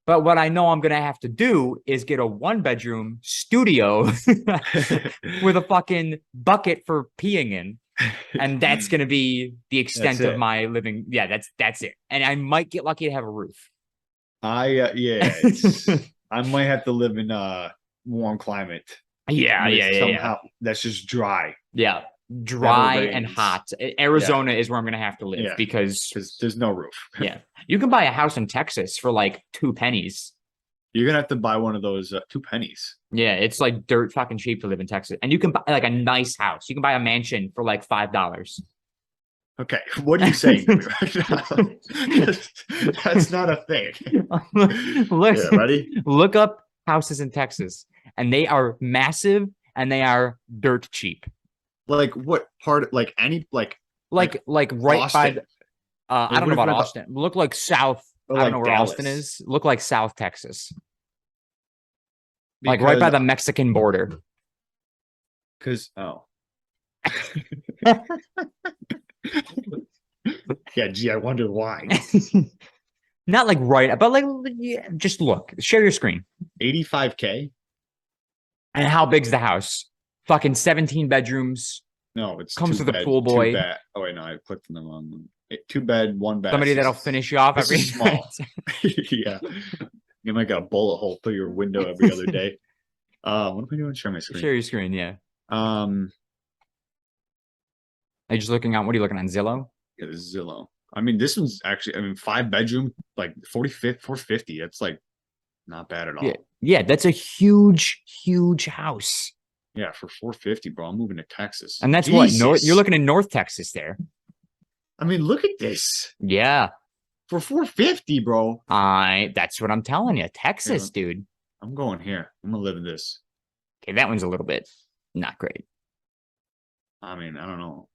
But what I know I'm gonna have to do is get a 1-bedroom studio with a fucking bucket for peeing in. And that's gonna be the extent That's of it. my living. Yeah, that's it. And I might get lucky to have a roof. I might have to live in a warm climate. Yeah. Somehow that's just dry Yeah. Dry and rains. hot. Arizona is where I'm gonna have to live Yeah. because because there's no roof. yeah, you can buy a house in Texas for like 2 pennies. You're gonna have to buy one of those 2 pennies. Yeah, it's like dirt fucking cheap to live in Texas. And you can buy like a nice house. You can buy a mansion for like $5. Okay, what are you saying? That's not a thing. look, Yeah, ready? look up houses in Texas, and they are massive and they are dirt cheap. Like what part? Like any like Like right Austin. by the, I don't know what if about we're about- Austin. Look like South. or I don't know like where Dallas? Austin is. Look like South Texas. Like right by the Mexican border. Because yeah, gee, I wonder why. Not like right, but like yeah, just look. Share your screen. 85K? And how big's the house? Fucking 17 bedrooms. No, it's Comes 2 with a bed, pool 2 boy. bed. Oh wait, no, I clicked on the wrong one. 2 bed, 1 bath. Somebody that'll finish you off This every is small. Yeah, you might got a bullet hole through your window every other day. What am I doing? Share my screen. Share your screen, yeah. Um, Are you just looking on what are you looking on? Zillow? yeah, this is Zillow. I mean, this one's actually, I mean, 5 bedroom, like 450. That's like not bad at all. Yeah. Yeah, that's a huge, huge house. Yeah, for 450, bro. I'm moving to Texas. And that's what North, you're Jesus. looking in North Texas there. I mean, look at this. Yeah. For 450, bro. That's what I'm telling you. Texas, Yeah. dude. I'm going here. I'm gonna live in this. Okay, that one's a little bit not great. I mean, I don't know.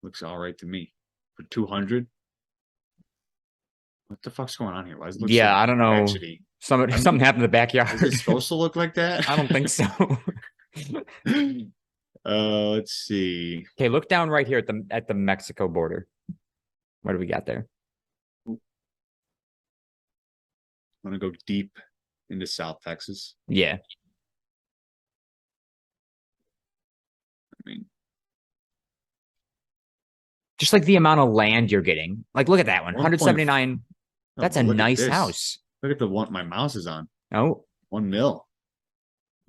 Looks all right to me. For 200. What the fuck's going on here? Why does it look Yeah, so I don't know. ratchety? Something happened in the backyard. Is it supposed to look like that? I don't think so. Let's see. Okay, look down right here at the Mexico border. What do we got there? I'm gonna go deep into South Texas. Yeah. I mean, Just like the amount of land you're getting. Like, look at that one. 179. oh, That's but a look at nice this. house. Look at the one my mouse is on. Oh, 1 mil.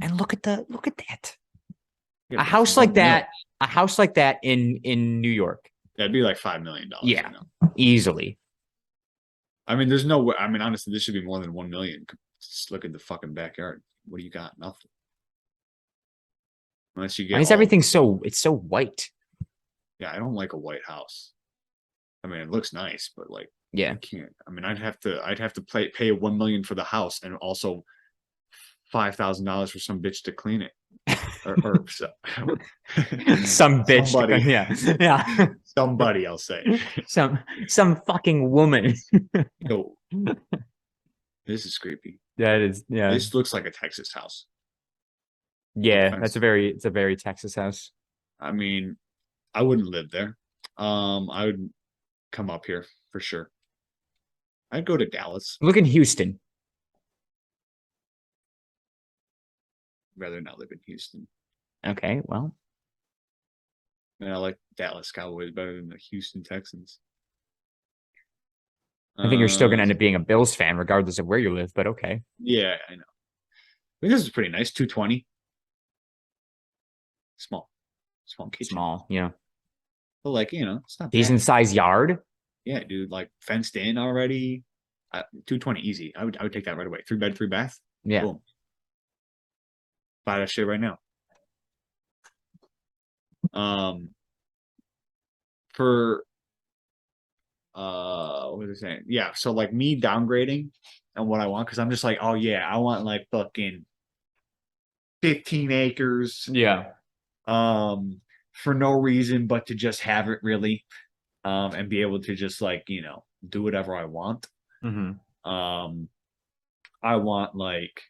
and look at that. Yeah, A but house 1 like mil. that, a house like that in New York, That'd be like $5 million. Yeah. You know? easily. I mean, there's no way. I mean, honestly, this should be more than 1 million. Just look at the fucking backyard. What do you got? Nothing. Unless you get Why is all- everything it's so white? Yeah, I don't like a white house. I mean, it looks nice, but like, Yeah. I can't. I mean, I'd have to pay 1 million for the house and also $5,000 for some bitch to clean it. or Some bitch. Somebody. Yeah. Yeah. somebody, I'll say. Some fucking woman. Yo, this is creepy. That is, yeah. This looks like a Texas house. Yeah, offense. it's a very Texas house. I mean, I wouldn't live there. I would come up here for sure. I'd go to Dallas. Look in Houston. Rather not live in Houston. Okay, well, And I like Dallas Cowboys better than the Houston Texans. I think you're still going to end up being a Bills fan regardless of where you live, but okay. Yeah, I know. I think this is pretty nice. 220. Small kitchen. Small, yeah. But like, you know, it's not Decent bad. size yard. Yeah, dude, like fenced in already. 220 easy. I would take that right away. 3 bed, 3 bath. Yeah. Boom. Buy that shit right now. For what was I saying? Yeah, so like me downgrading and what I want, because I'm just like, oh yeah, I want like fucking 15 acres. Yeah. For no reason but to just have it really. And be able to just like, you know, do whatever I want. Mm-hmm. I want like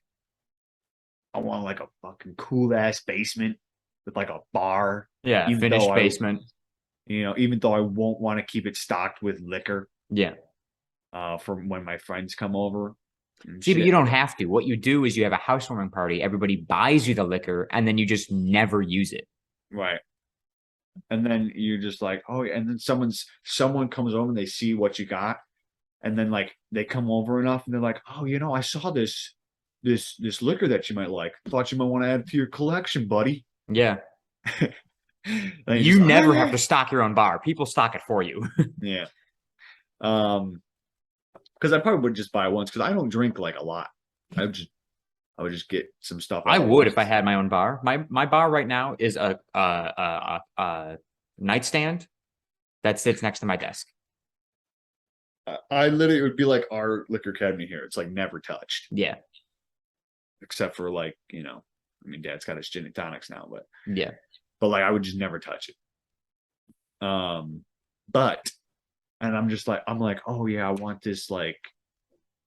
a fucking cool ass basement with like a bar. Yeah. Even Finished though basement. You know, even though I won't want to keep it stocked with liquor. Yeah. For when my friends come over. See, but you don't have to. What you do is you have a housewarming party, everybody buys you the liquor, and then you just never use it. Right. And then you're just like, oh, and then someone comes over and they see what you got, and then like they come over enough and they're like, oh, you know, I saw this liquor that you might like. Thought you might want to add it to your collection, buddy. Yeah. You never have to stock your own bar. People stock it for you. Yeah. Because I probably would just buy once because I don't drink like a lot. I would just get some stuff. I would if I had my own bar. My bar right now is a nightstand that sits next to my desk. I literally, it would be like our liquor cabinet here. It's like never touched. Yeah. Except for like, you know, I mean, Dad's got his gin and tonics now, but Yeah. like I would just never touch it. But and I'm like, oh yeah, I want this like,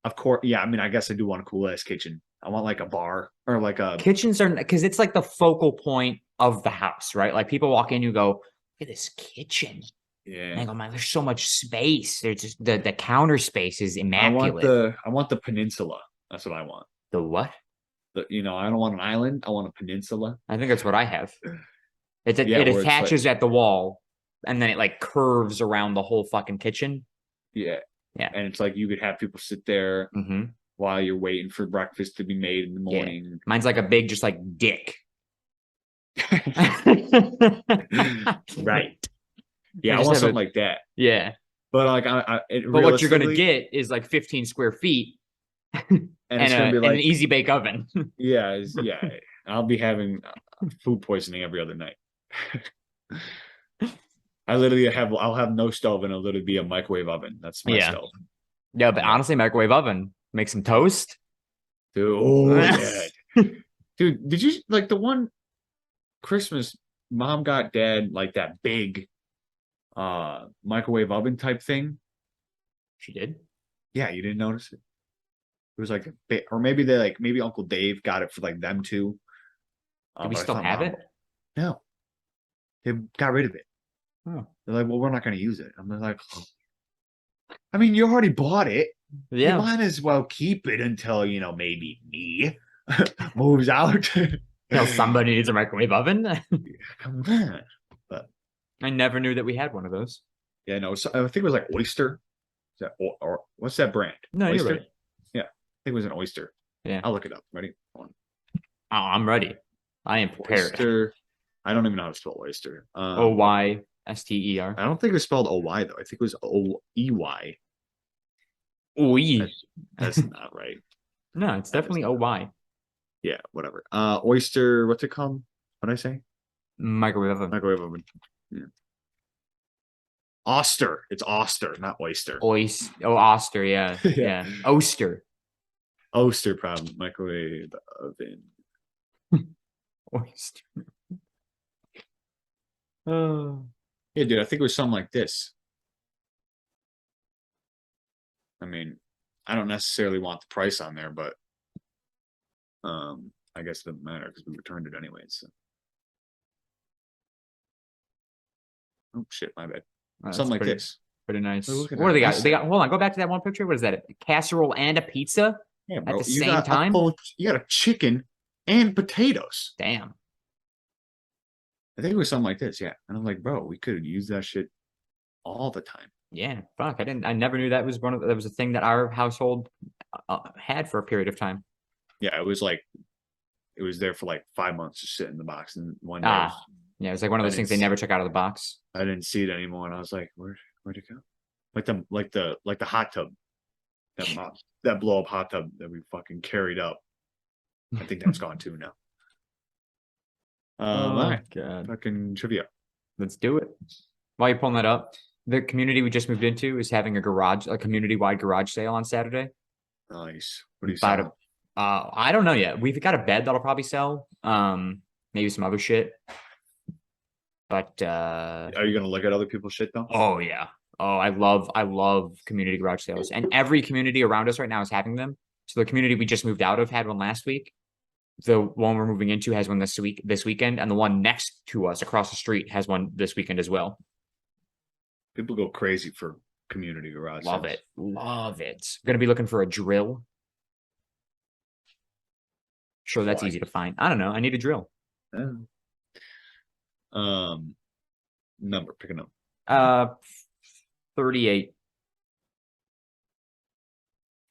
of course, yeah. I mean, I guess I do want a cool ass kitchen. I want like a bar or like a Kitchens are because it's like the focal point of the house, right? Like people walk in, you go, look at this kitchen. And I yeah. go, man, there's so much space. There's just the counter space is immaculate. I want the peninsula. That's what I want. The what? You know, I don't want an island. I want a peninsula. I think that's what I have. It Yeah, where it's like- attaches at the wall, and then it like curves around the whole fucking kitchen. Yeah. Yeah. And it's like you could have people sit there Mm-hmm. while you're waiting for breakfast to be made in the morning. Mine's like a big, just like dick. Right. Yeah, I just want have something like that. Yeah. But like But what you're gonna realistically, get is like 15 square feet and it's gonna be and an like, easy bake oven. yeah, I'll be having food poisoning every other night. I'll have no stove and it'll literally be a microwave oven. That's my Yeah. stove. Yeah, but I'm like, honestly, microwave oven. Make some toast. dude, oh yeah. Dude, did you like the one Christmas mom got dad like that big microwave oven type thing? She did. Yeah, you didn't notice it. It was like a bit, or maybe they like maybe Uncle Dave got it for like them too. Do we But I still thought have mom, it? no, they got rid of it. Oh. They're like, well, we're not going to use it. I'm like, I mean, you already bought it. You Yeah. might as well keep it until, maybe me moves out. Tell somebody needs a microwave oven. Come on. But I never knew that we had one of those. yeah, no, so, I think it was like Oyster. Is that, or what's that brand? No, Oyster? you're right. Yeah, I think it was an Oyster. Yeah. I'll look it up. Ready? Hold on. Oh, I'm ready. I am prepared. Oyster. I don't even know how to spell Oyster. Oyster. I don't think it was spelled O-Y though. I think it was O-E-Y. Oy. That's not right. No, it's That is definitely not- OY. Yeah, whatever. Oyster, what's it called? What did I say? Microwave oven. Microwave oven. Yeah. Oster. It's Oster, not Oyster. Oyster. Oh, Oster. Yeah. Yeah. Yeah. Oster. Oster problem. Microwave oven. Oyster. Oh. Yeah, dude, I think it was something like this. I mean, I don't necessarily want the price on there, but I guess it doesn't matter because we returned it anyways. So. Oh shit, my bad. That's Something like pretty, this. pretty nice. Oh, look at What do that. they got? Nice. They got. Hold on. Go back to that one picture. What is that? A casserole and a pizza Yeah, at bro. the You same got time? you got a chicken and potatoes. Damn. I think it was something like this, yeah. And I'm like, bro, we could use that shit all the time. Yeah. Fuck. I didn't. I never knew that was that was a thing that our household had for a period of time. Yeah, it was like it was there for like 5 months, just sitting in the box, and one day Yeah. It was like one of I those things they didn't never took out of the box. I didn't see it anymore, and I was like, where'd it go? Like the hot tub, that blow up hot tub that we fucking carried up. I think that's gone too now. All right, God. fucking trivia. Let's do it. While you're pulling that up, the community we just moved into is having a community-wide garage sale on Saturday. Nice. What do you About say? I don't know yet. We've got a bed that'll probably sell. Maybe some other shit. But Are you gonna look at other people's shit though? oh yeah. Oh, I love community garage sales. And every community around us right now is having them. So the community we just moved out of had one last week. The one we're moving into has one this weekend, and the one next to us across the street has one this weekend as well. People go crazy for community garage. Love sales. it. Love it. I'm gonna be looking for a drill. Sure, that's Why? easy to find. I don't know. I need a drill. Yeah. Number, pick a number. 38.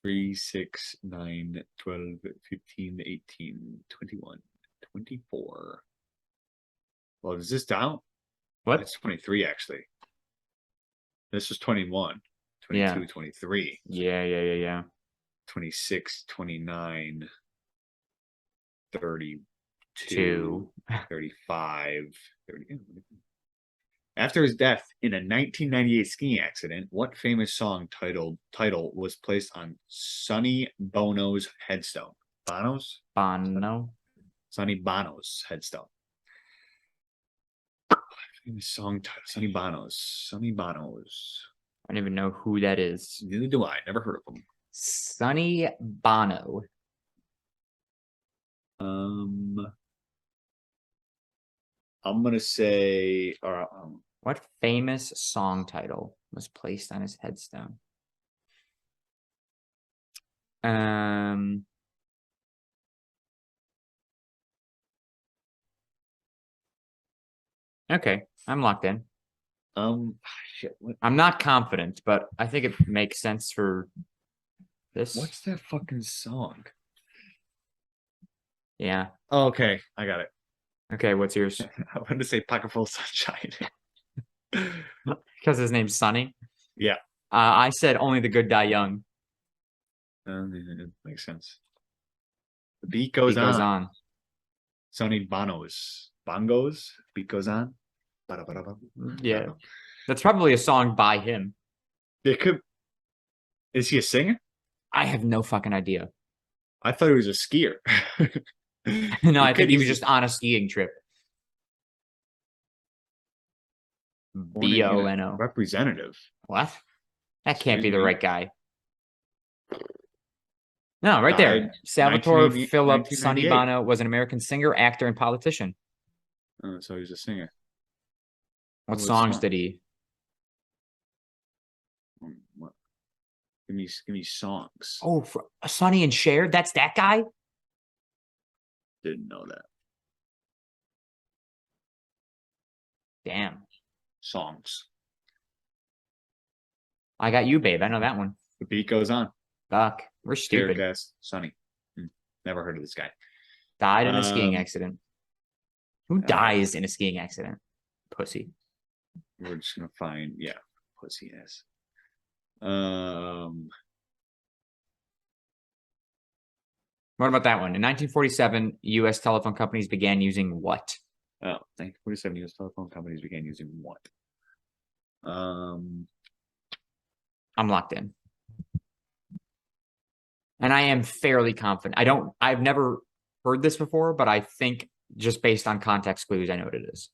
3, 6, 9, 12, 15, 18, 21, 24. Well, is this down? What? It's 23 actually. This was 21, 22, Yeah. 23, Yeah. 26, 29, 32, Two. 35, 30. After his death in a 1998 skiing accident, what famous song title was placed on Sonny Bono's headstone? Bono's? Bono. Sonny Bono's headstone. Famous song title. Sonny Bono's. Sonny Bono's. I don't even know who that is. Neither do I. Never heard of him. Sonny Bono. I'm gonna say, or What famous song title was placed on his headstone? Okay, I'm locked in. shit. I'm not confident, but I think it makes sense for this. What's that fucking song? Yeah. Oh, okay, I got it. Okay, what's yours? I wanted to say Pocket Full of Sunshine. Because his name's Sonny. Yeah. I said only the good die young. It makes sense. The beat goes He goes on. on. Sonny Bongos. Beat goes on. Ba-da-ba-da-ba. Yeah. That's probably a song by him. It could. Is he a singer? I have no fucking idea. I thought he was a skier. No, He I could think he was easily- just on a skiing trip. born in Indiana. Bono. Representative. What? That can't be Excuse the me? right guy. No, right there. Died Salvatore 1980 Philip Sonny 1998. Bono was an American singer, actor, and politician. Oh, so he's a singer. What was songs song? did he? What? Give me songs. Oh, Sonny and Cher. That's that guy. Didn't know that. Damn. Songs. I got you, babe. I know that one. The beat goes on. Fuck. We're stupid. Gas. Sonny. Never heard of this guy. Died in a skiing Um, accident. Who dies in a skiing accident? Pussy. We're just gonna find pussy ass. What about that one? In 1947, U.S. telephone companies began using what? 1947 U.S. telephone companies began using what? I'm locked in. And I am fairly confident. I've never heard this before, but I think just based on context clues, I know what it is.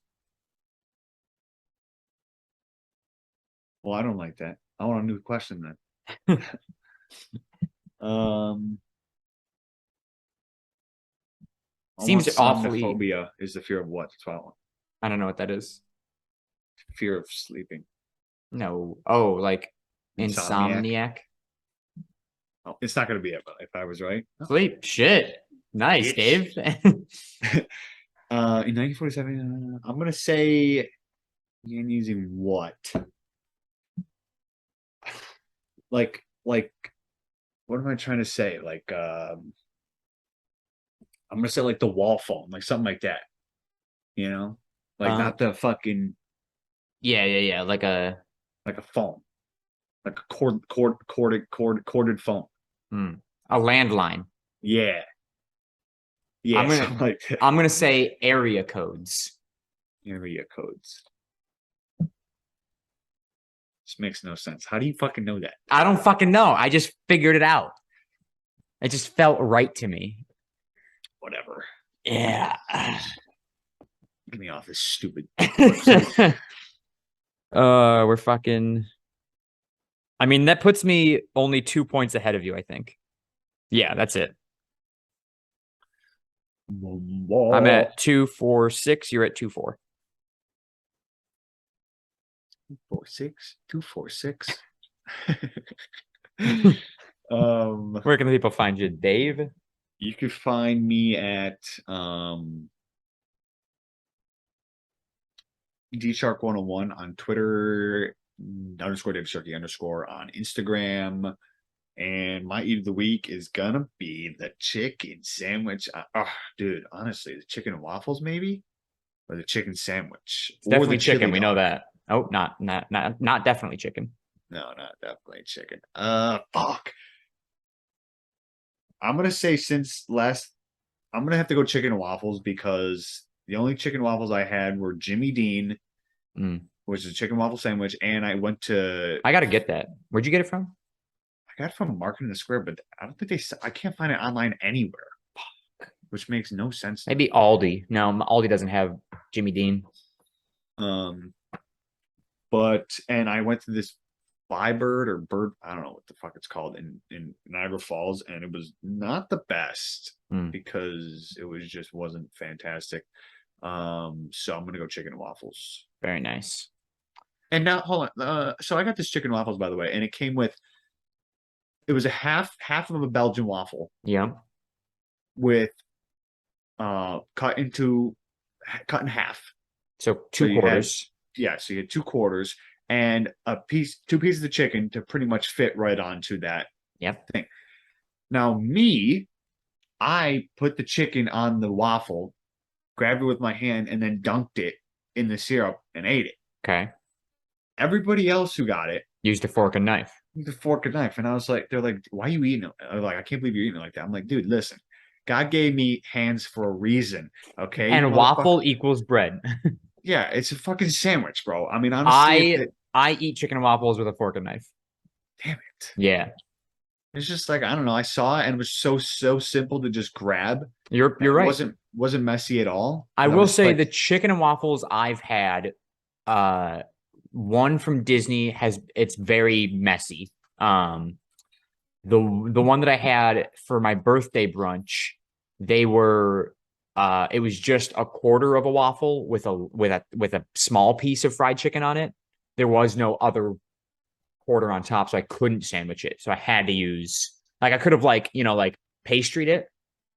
Well, I don't like that. I want a new question then. Seems awfully. Phobia is the fear of what? That's what I want. I don't know what that is. Fear of sleeping. No. Oh, like Insomniac. insomniac. Oh, it's not gonna be it, but if I was right. Sleep. Shit. Nice, Bitch. Dave. In 1947, I'm gonna say you're using what? Like, what am I trying to say? I'm gonna say like the wall phone, like something like that. You know, like not the fucking Yeah. Like a phone, like a corded phone. landline. Yeah, I'm gonna- something like that. I'm gonna say area codes. Area codes. This makes no sense. How do you fucking know that? I don't fucking know. I just figured it out. It just felt right to me. Whatever. Yeah. Get me off this stupid. We're fucking. I mean, that puts me only 2 points ahead of you, I think. Yeah, that's it. I'm at 2, 4, 6. You're at 2, 4. 4, 6, 2, 4, 6. Where can the people find you, Dave? You could find me at DShark101 on Twitter, _ Dave Sharky _ on Instagram. And my eat of the week is gonna be the chicken sandwich. Dude, honestly, the chicken and waffles, maybe, or the chicken sandwich. It's definitely the chicken. chili We know dog. that. Oh, not definitely chicken. No, not definitely chicken. Fuck. I'm gonna say I'm gonna have to go chicken and waffles because the only chicken waffles I had were Jimmy Dean, which is a chicken waffle sandwich, and I went to. I gotta get that. Where'd you get it from? I got it from Market in the Square, but I don't think I can't find it online anywhere, which makes no sense. Maybe Aldi. No, Aldi doesn't have Jimmy Dean. And I went to this Bird, I don't know what the fuck it's called in Niagara Falls, and it was not the best because it wasn't fantastic. So I'm gonna go chicken and waffles. Very nice. And now hold on. So I got this chicken waffles, by the way, and it was a half of a Belgian waffle. Yeah. With cut in half. So 2 quarters. So you had 2 quarters and 2 pieces of chicken to pretty much fit right onto that thing. Now I put the chicken on the waffle, grabbed it with my hand, and then dunked it in the syrup and ate it. Okay. Everybody else who got it Used a fork and knife. The fork and knife. And I was like, they're like, why are you eating it? I'm like, I can't believe you're eating it like that. I'm like, dude, listen, God gave me hands for a reason. Okay, And motherfucker. waffle equals bread. Yeah, it's a fucking sandwich, bro. I mean, honestly, I I eat chicken and waffles with a fork and knife. damn it. Yeah, It's just like, I don't know. I saw it and it was so simple to just grab. you're And it right. wasn't messy at all. I And I will was just say like, the chicken and waffles I've had, uh, one from Disney it's very messy. Um, the one that I had for my birthday brunch, they were it was just a quarter of a waffle with a small piece of fried chicken on it. There was no other quarter on top, so I couldn't sandwich it. So I had to use like I could have like pastryed it,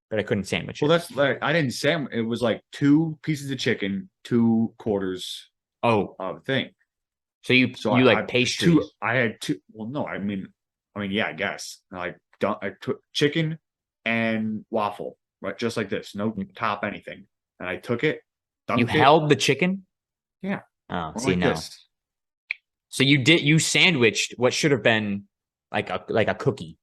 but I couldn't sandwich well, it. that's like, I didn't say it was like 2 pieces of chicken, 2 quarters Oh, of thing. so you So you I like two. pastries? I had two. Well, no, I mean, yeah, I guess. I took chicken and waffle, right, just like this, no top anything, and I took it, You dunked it, held the chicken? yeah, Oh, or see, like no. this. So you sandwiched what should have been like a cookie.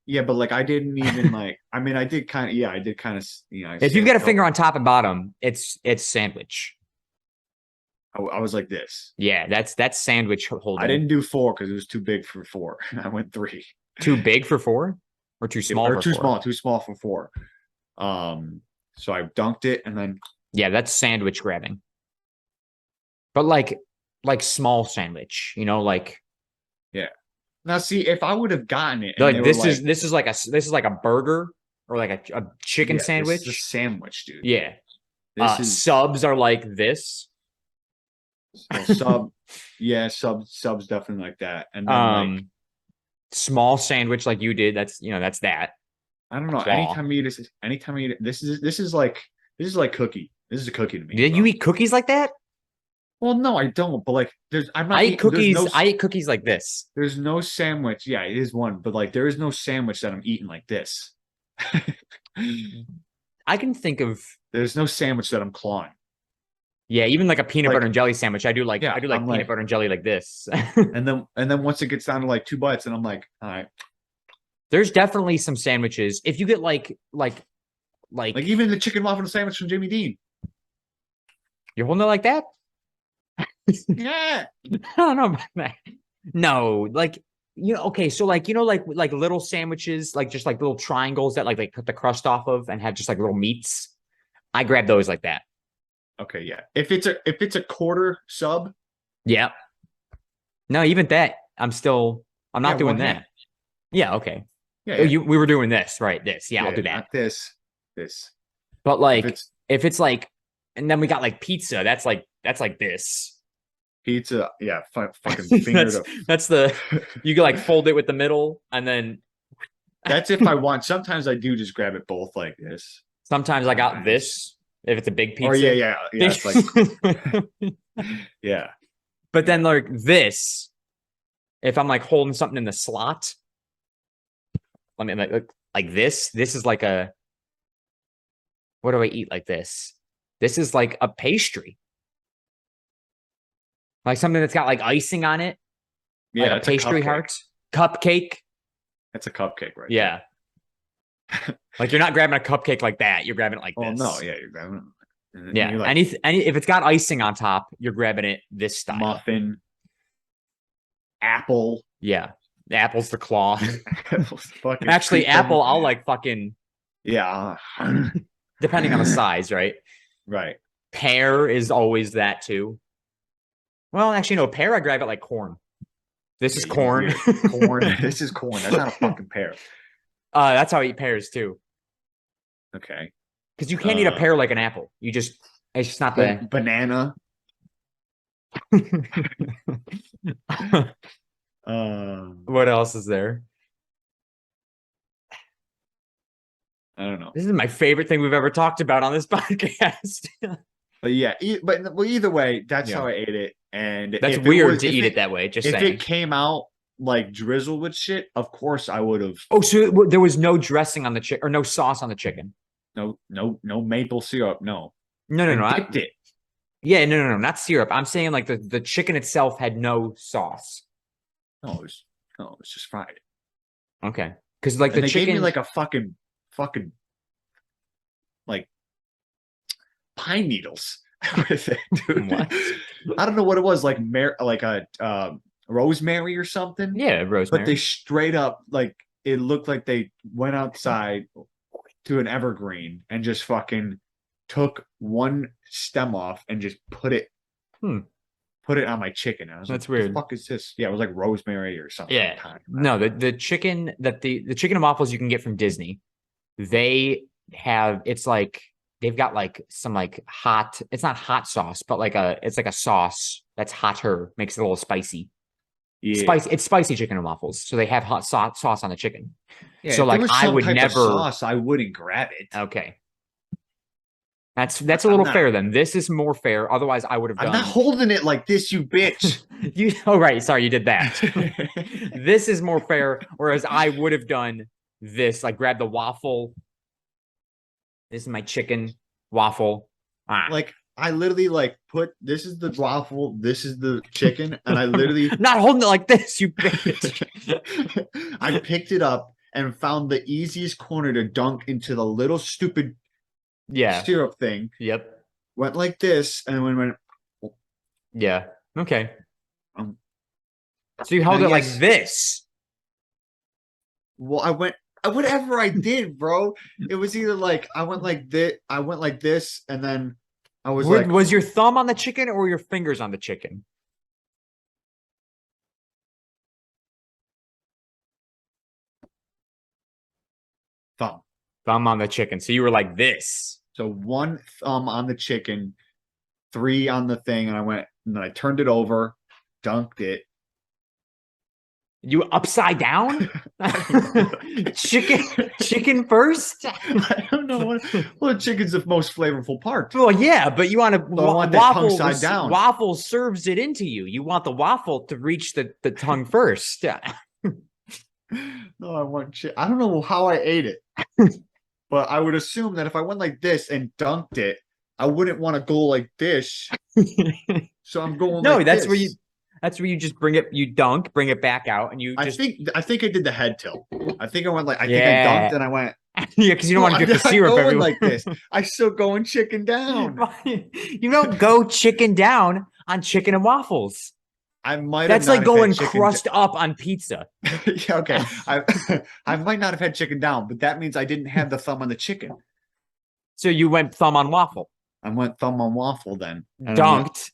Yeah, but like I didn't even like. I mean, I did kind of. Yeah, I did kind of. I If you've got a held. finger on top and bottom, it's sandwich. I was like this. Yeah, that's sandwich I holding. didn't do 4 because it was too big for 4. I went 3. Too big for four or too small Or for four? too small for 4. Um, so I dunked it and then Yeah, that's sandwich grabbing. But like small sandwich, like yeah. Now see, if I would have gotten it and they like were this is like a burger or like a chicken yeah, this is a sandwich. sandwich, dude. Yeah. This is Subs are like this. well, sub, yeah, subs definitely like that. And then like Small sandwich like you did, that's that. I don't know. Claw. Anytime you eat this is like cookie. This is a cookie to me, Did you bro. eat cookies like that? Well, no, I don't. But like, there's I'm I not eat eating. cookies. I eat cookies like this. There's no sandwich. Yeah, it is one, but like there is no sandwich that I'm eating like this. I can think of There's no sandwich that I'm clawing. yeah, even like a peanut Like, butter and jelly sandwich. I do like yeah, I do like I'm peanut like, butter and jelly like this. and then once it gets down to like 2 bites, and I'm like, all right. There's definitely some sandwiches. If you get like Like even the chicken waffle sandwich from Jimmy Dean. you're holding it like that? Yeah. I don't know about that. No, like okay, so like little sandwiches, like just like little triangles that like they cut the crust off of and have just like little meats. I grab those like that. Okay, yeah. If it's a quarter sub, Yeah. No, even that, I'm yeah, not doing one that. hand. Yeah, okay. Yeah, Oh, yeah. we were doing this, right? This. Yeah, I'll Yeah, do that. not this. This. But If like it's if it's like and then we got like pizza, that's like this. pizza, yeah, fucking finger that's to. that's the you can like fold it with the middle and then That's if I want. Sometimes I do just grab it both like this. sometimes I got Sometimes. this if it's a big Or yeah, pizza. yeah, yeah. It's like yeah, But then like this, if I'm like holding something in the slot, I mean like this is like a what do I eat like this? This is like a pastry. Like something that's got like icing on it, yeah. like a That's a pastry cupcake. heart. Cupcake. That's a cupcake, right? Yeah. Like you're not grabbing a cupcake like that. You're grabbing it like Oh this. no, yeah, you're grabbing it. And then Yeah. you're like Any if it's got icing on top, you're grabbing it this style. muffin, apple. Yeah. The apple's the claw. Fucking Actually, scoop them. apple, I'll like fucking Yeah. depending on the size, right? Right. Pear is always that too. Well, actually, no, pear I grab it like corn. This is Yeah, corn. corn. This is corn. That's not a fucking pear. That's how I eat pears too. Okay. Because you can't eat a pear like an apple. It's just not the Banana. what else is there? I don't know. This is my favorite thing we've ever talked about on this podcast. But yeah, well, either way, that's Yeah. how I ate it. And That's if it weird was- to if eat it that way. Just If saying. it came out like drizzled with shit, of course I would have. Oh, so there was no dressing on the chicken or no sauce on the chicken. No maple syrup. No. No, no, no. I dipped it. Yeah, no, not syrup. I'm saying like the chicken itself had no sauce. it was just fried. Okay. Because like And the they gave me chicken, like a fucking like pine needles with it, dude. What? I don't know what it was, like like a rosemary or something. yeah, But rosemary. they straight up like it looked like they went outside to an evergreen and just fucking took one stem off and just Hmm. put it on my chicken. I was That's like, what weird. the fuck is this? Yeah, it was like rosemary or something. Yeah. No, the chicken that the chicken and waffles you can get from Disney, they have it's like they've got like some like hot, it's not hot sauce, but like it's like a sauce that's hotter, makes it a little spicy. Yeah. It's spicy chicken and waffles. So they have hot sauce on the chicken. Yeah, So if there like was I some would type of never sauce, I wouldn't grab it. okay. That's a I'm little not fair then. This is more fair. Otherwise, I would have I'm done not holding it like this, you bitch. you oh right, sorry, you did that. This is more fair, whereas I would have done this, like grab the waffle. This is my chicken waffle. Like I literally like put this is the waffle, this is the chicken, and I literally I'm not holding it like this, you bitch. I picked it up and found the easiest corner to dunk into the little stupid Yeah. syrup thing. Yep. Went like this and went Yeah. Okay. Um, So you held now, it like yes. this. well, I went whatever I did, bro. It was either like I went like this, and then I was like Was your thumb on the chicken or your fingers on the chicken? thumb. Thumb on the chicken. So you were like this. So one thumb on the chicken, three on the thing, and then I turned it over, dunked it. You upside down? chicken first? I don't know well, chicken's the most flavorful part. Well, yeah, but you want to So I want that tongue side down. Waffle serves it into you. You want the waffle to reach the tongue first. No, I want I don't know how I ate it. But I would assume that if I went like this and dunked it, I wouldn't want to go like this. So I'm going No, like that's this. That's where you just bring it back out, and you just I think I did the head tilt. I think I went like I Yeah. think I dunked and I went yeah, because you don't want to I'm get the not syrup going everywhere. like this. I still going chicken down. You don't go chicken down on chicken and waffles. I might That's have like not have going had chicken crust up on pizza. yeah, okay. I might not have had chicken down, but that means I didn't have the thumb on the chicken. So you went thumb on waffle, I went thumb on waffle then. And dunked,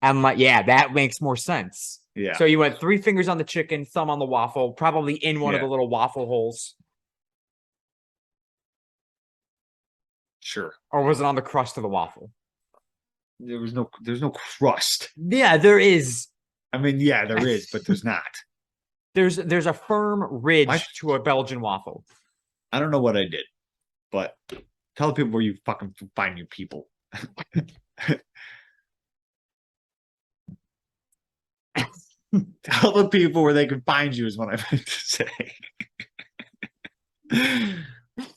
and like yeah, that makes more sense. yeah. So you went 3 fingers on the chicken, thumb on the waffle, probably in one of Yeah. the little waffle holes, Sure. or was it on the crust of the waffle? There's no crust. Yeah, there is. I mean, yeah, there is, but there's not. There's a firm ridge I- to a Belgian waffle. I don't know what I did, but tell the people where you fucking find you people. Tell the people where they can find you is what I meant to say.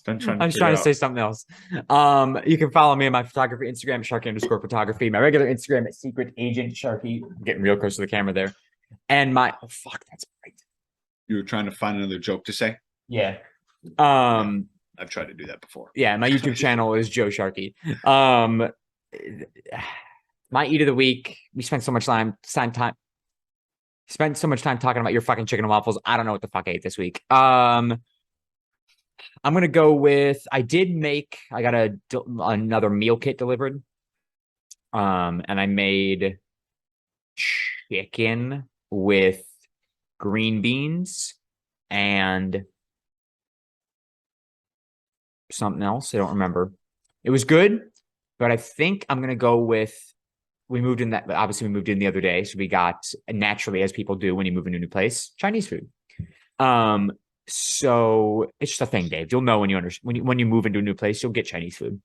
I'm trying to say something else. You can follow me on my photography Instagram at Sharky_photography. My regular Instagram at Secret Agent Sharky. I'm getting real close to the camera there. And my that's right. You were trying to find another joke to say? Yeah. I've tried to do that before. Yeah, my YouTube channel is Joe Sharky. My eat of the week. We spent so much time talking about your fucking chicken and waffles. I don't know what the fuck I ate this week. I'm gonna go with I got another meal kit delivered. And I made chicken with green beans and something else. I don't remember. It was good, but I think I'm gonna go with we moved in the other day, so we got naturally, as people do when you move into a new place, Chinese food. So it's just a thing, Dave. You'll know when you move into a new place, you'll get Chinese food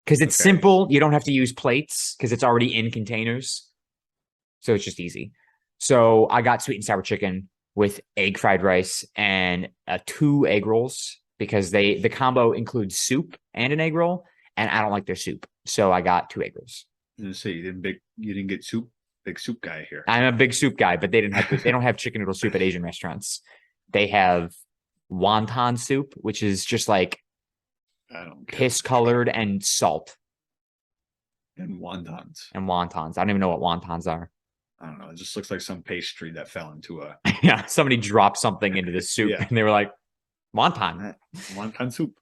because it's simple. You don't have to use plates because it's already in containers, so it's just easy. So I got sweet and sour chicken with egg fried rice and 2 egg rolls because the combo includes soup and an egg roll, and I don't like their soup, so I got 2 egg rolls. So you didn't get soup, big soup guy here. I'm a big soup guy, but they don't have chicken noodle soup at Asian restaurants. They have wonton soup, which is just like I don't care. piss colored and salt And wontons. and wontons. I don't even know what wontons are. I don't know. It just looks like some pastry that fell into a Yeah, somebody dropped something into the soup Yeah. and they were like, wonton. wonton soup.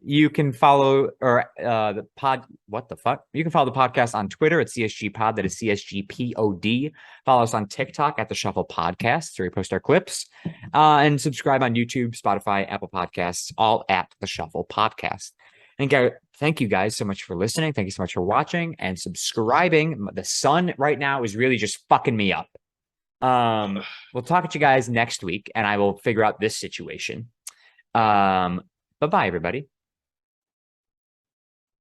You can follow the pod. What the fuck? You can follow the podcast on Twitter at CSG Pod. That is CSGPOD. Follow us on TikTok at the Shuffle Podcast, where we post our clips. And subscribe on YouTube, Spotify, Apple Podcasts, all at the Shuffle Podcast. And thank you guys so much for listening. Thank you so much for watching and subscribing. The sun right now is really just fucking me up. We'll talk to you guys next week, and I will figure out this situation. Bye-bye, everybody.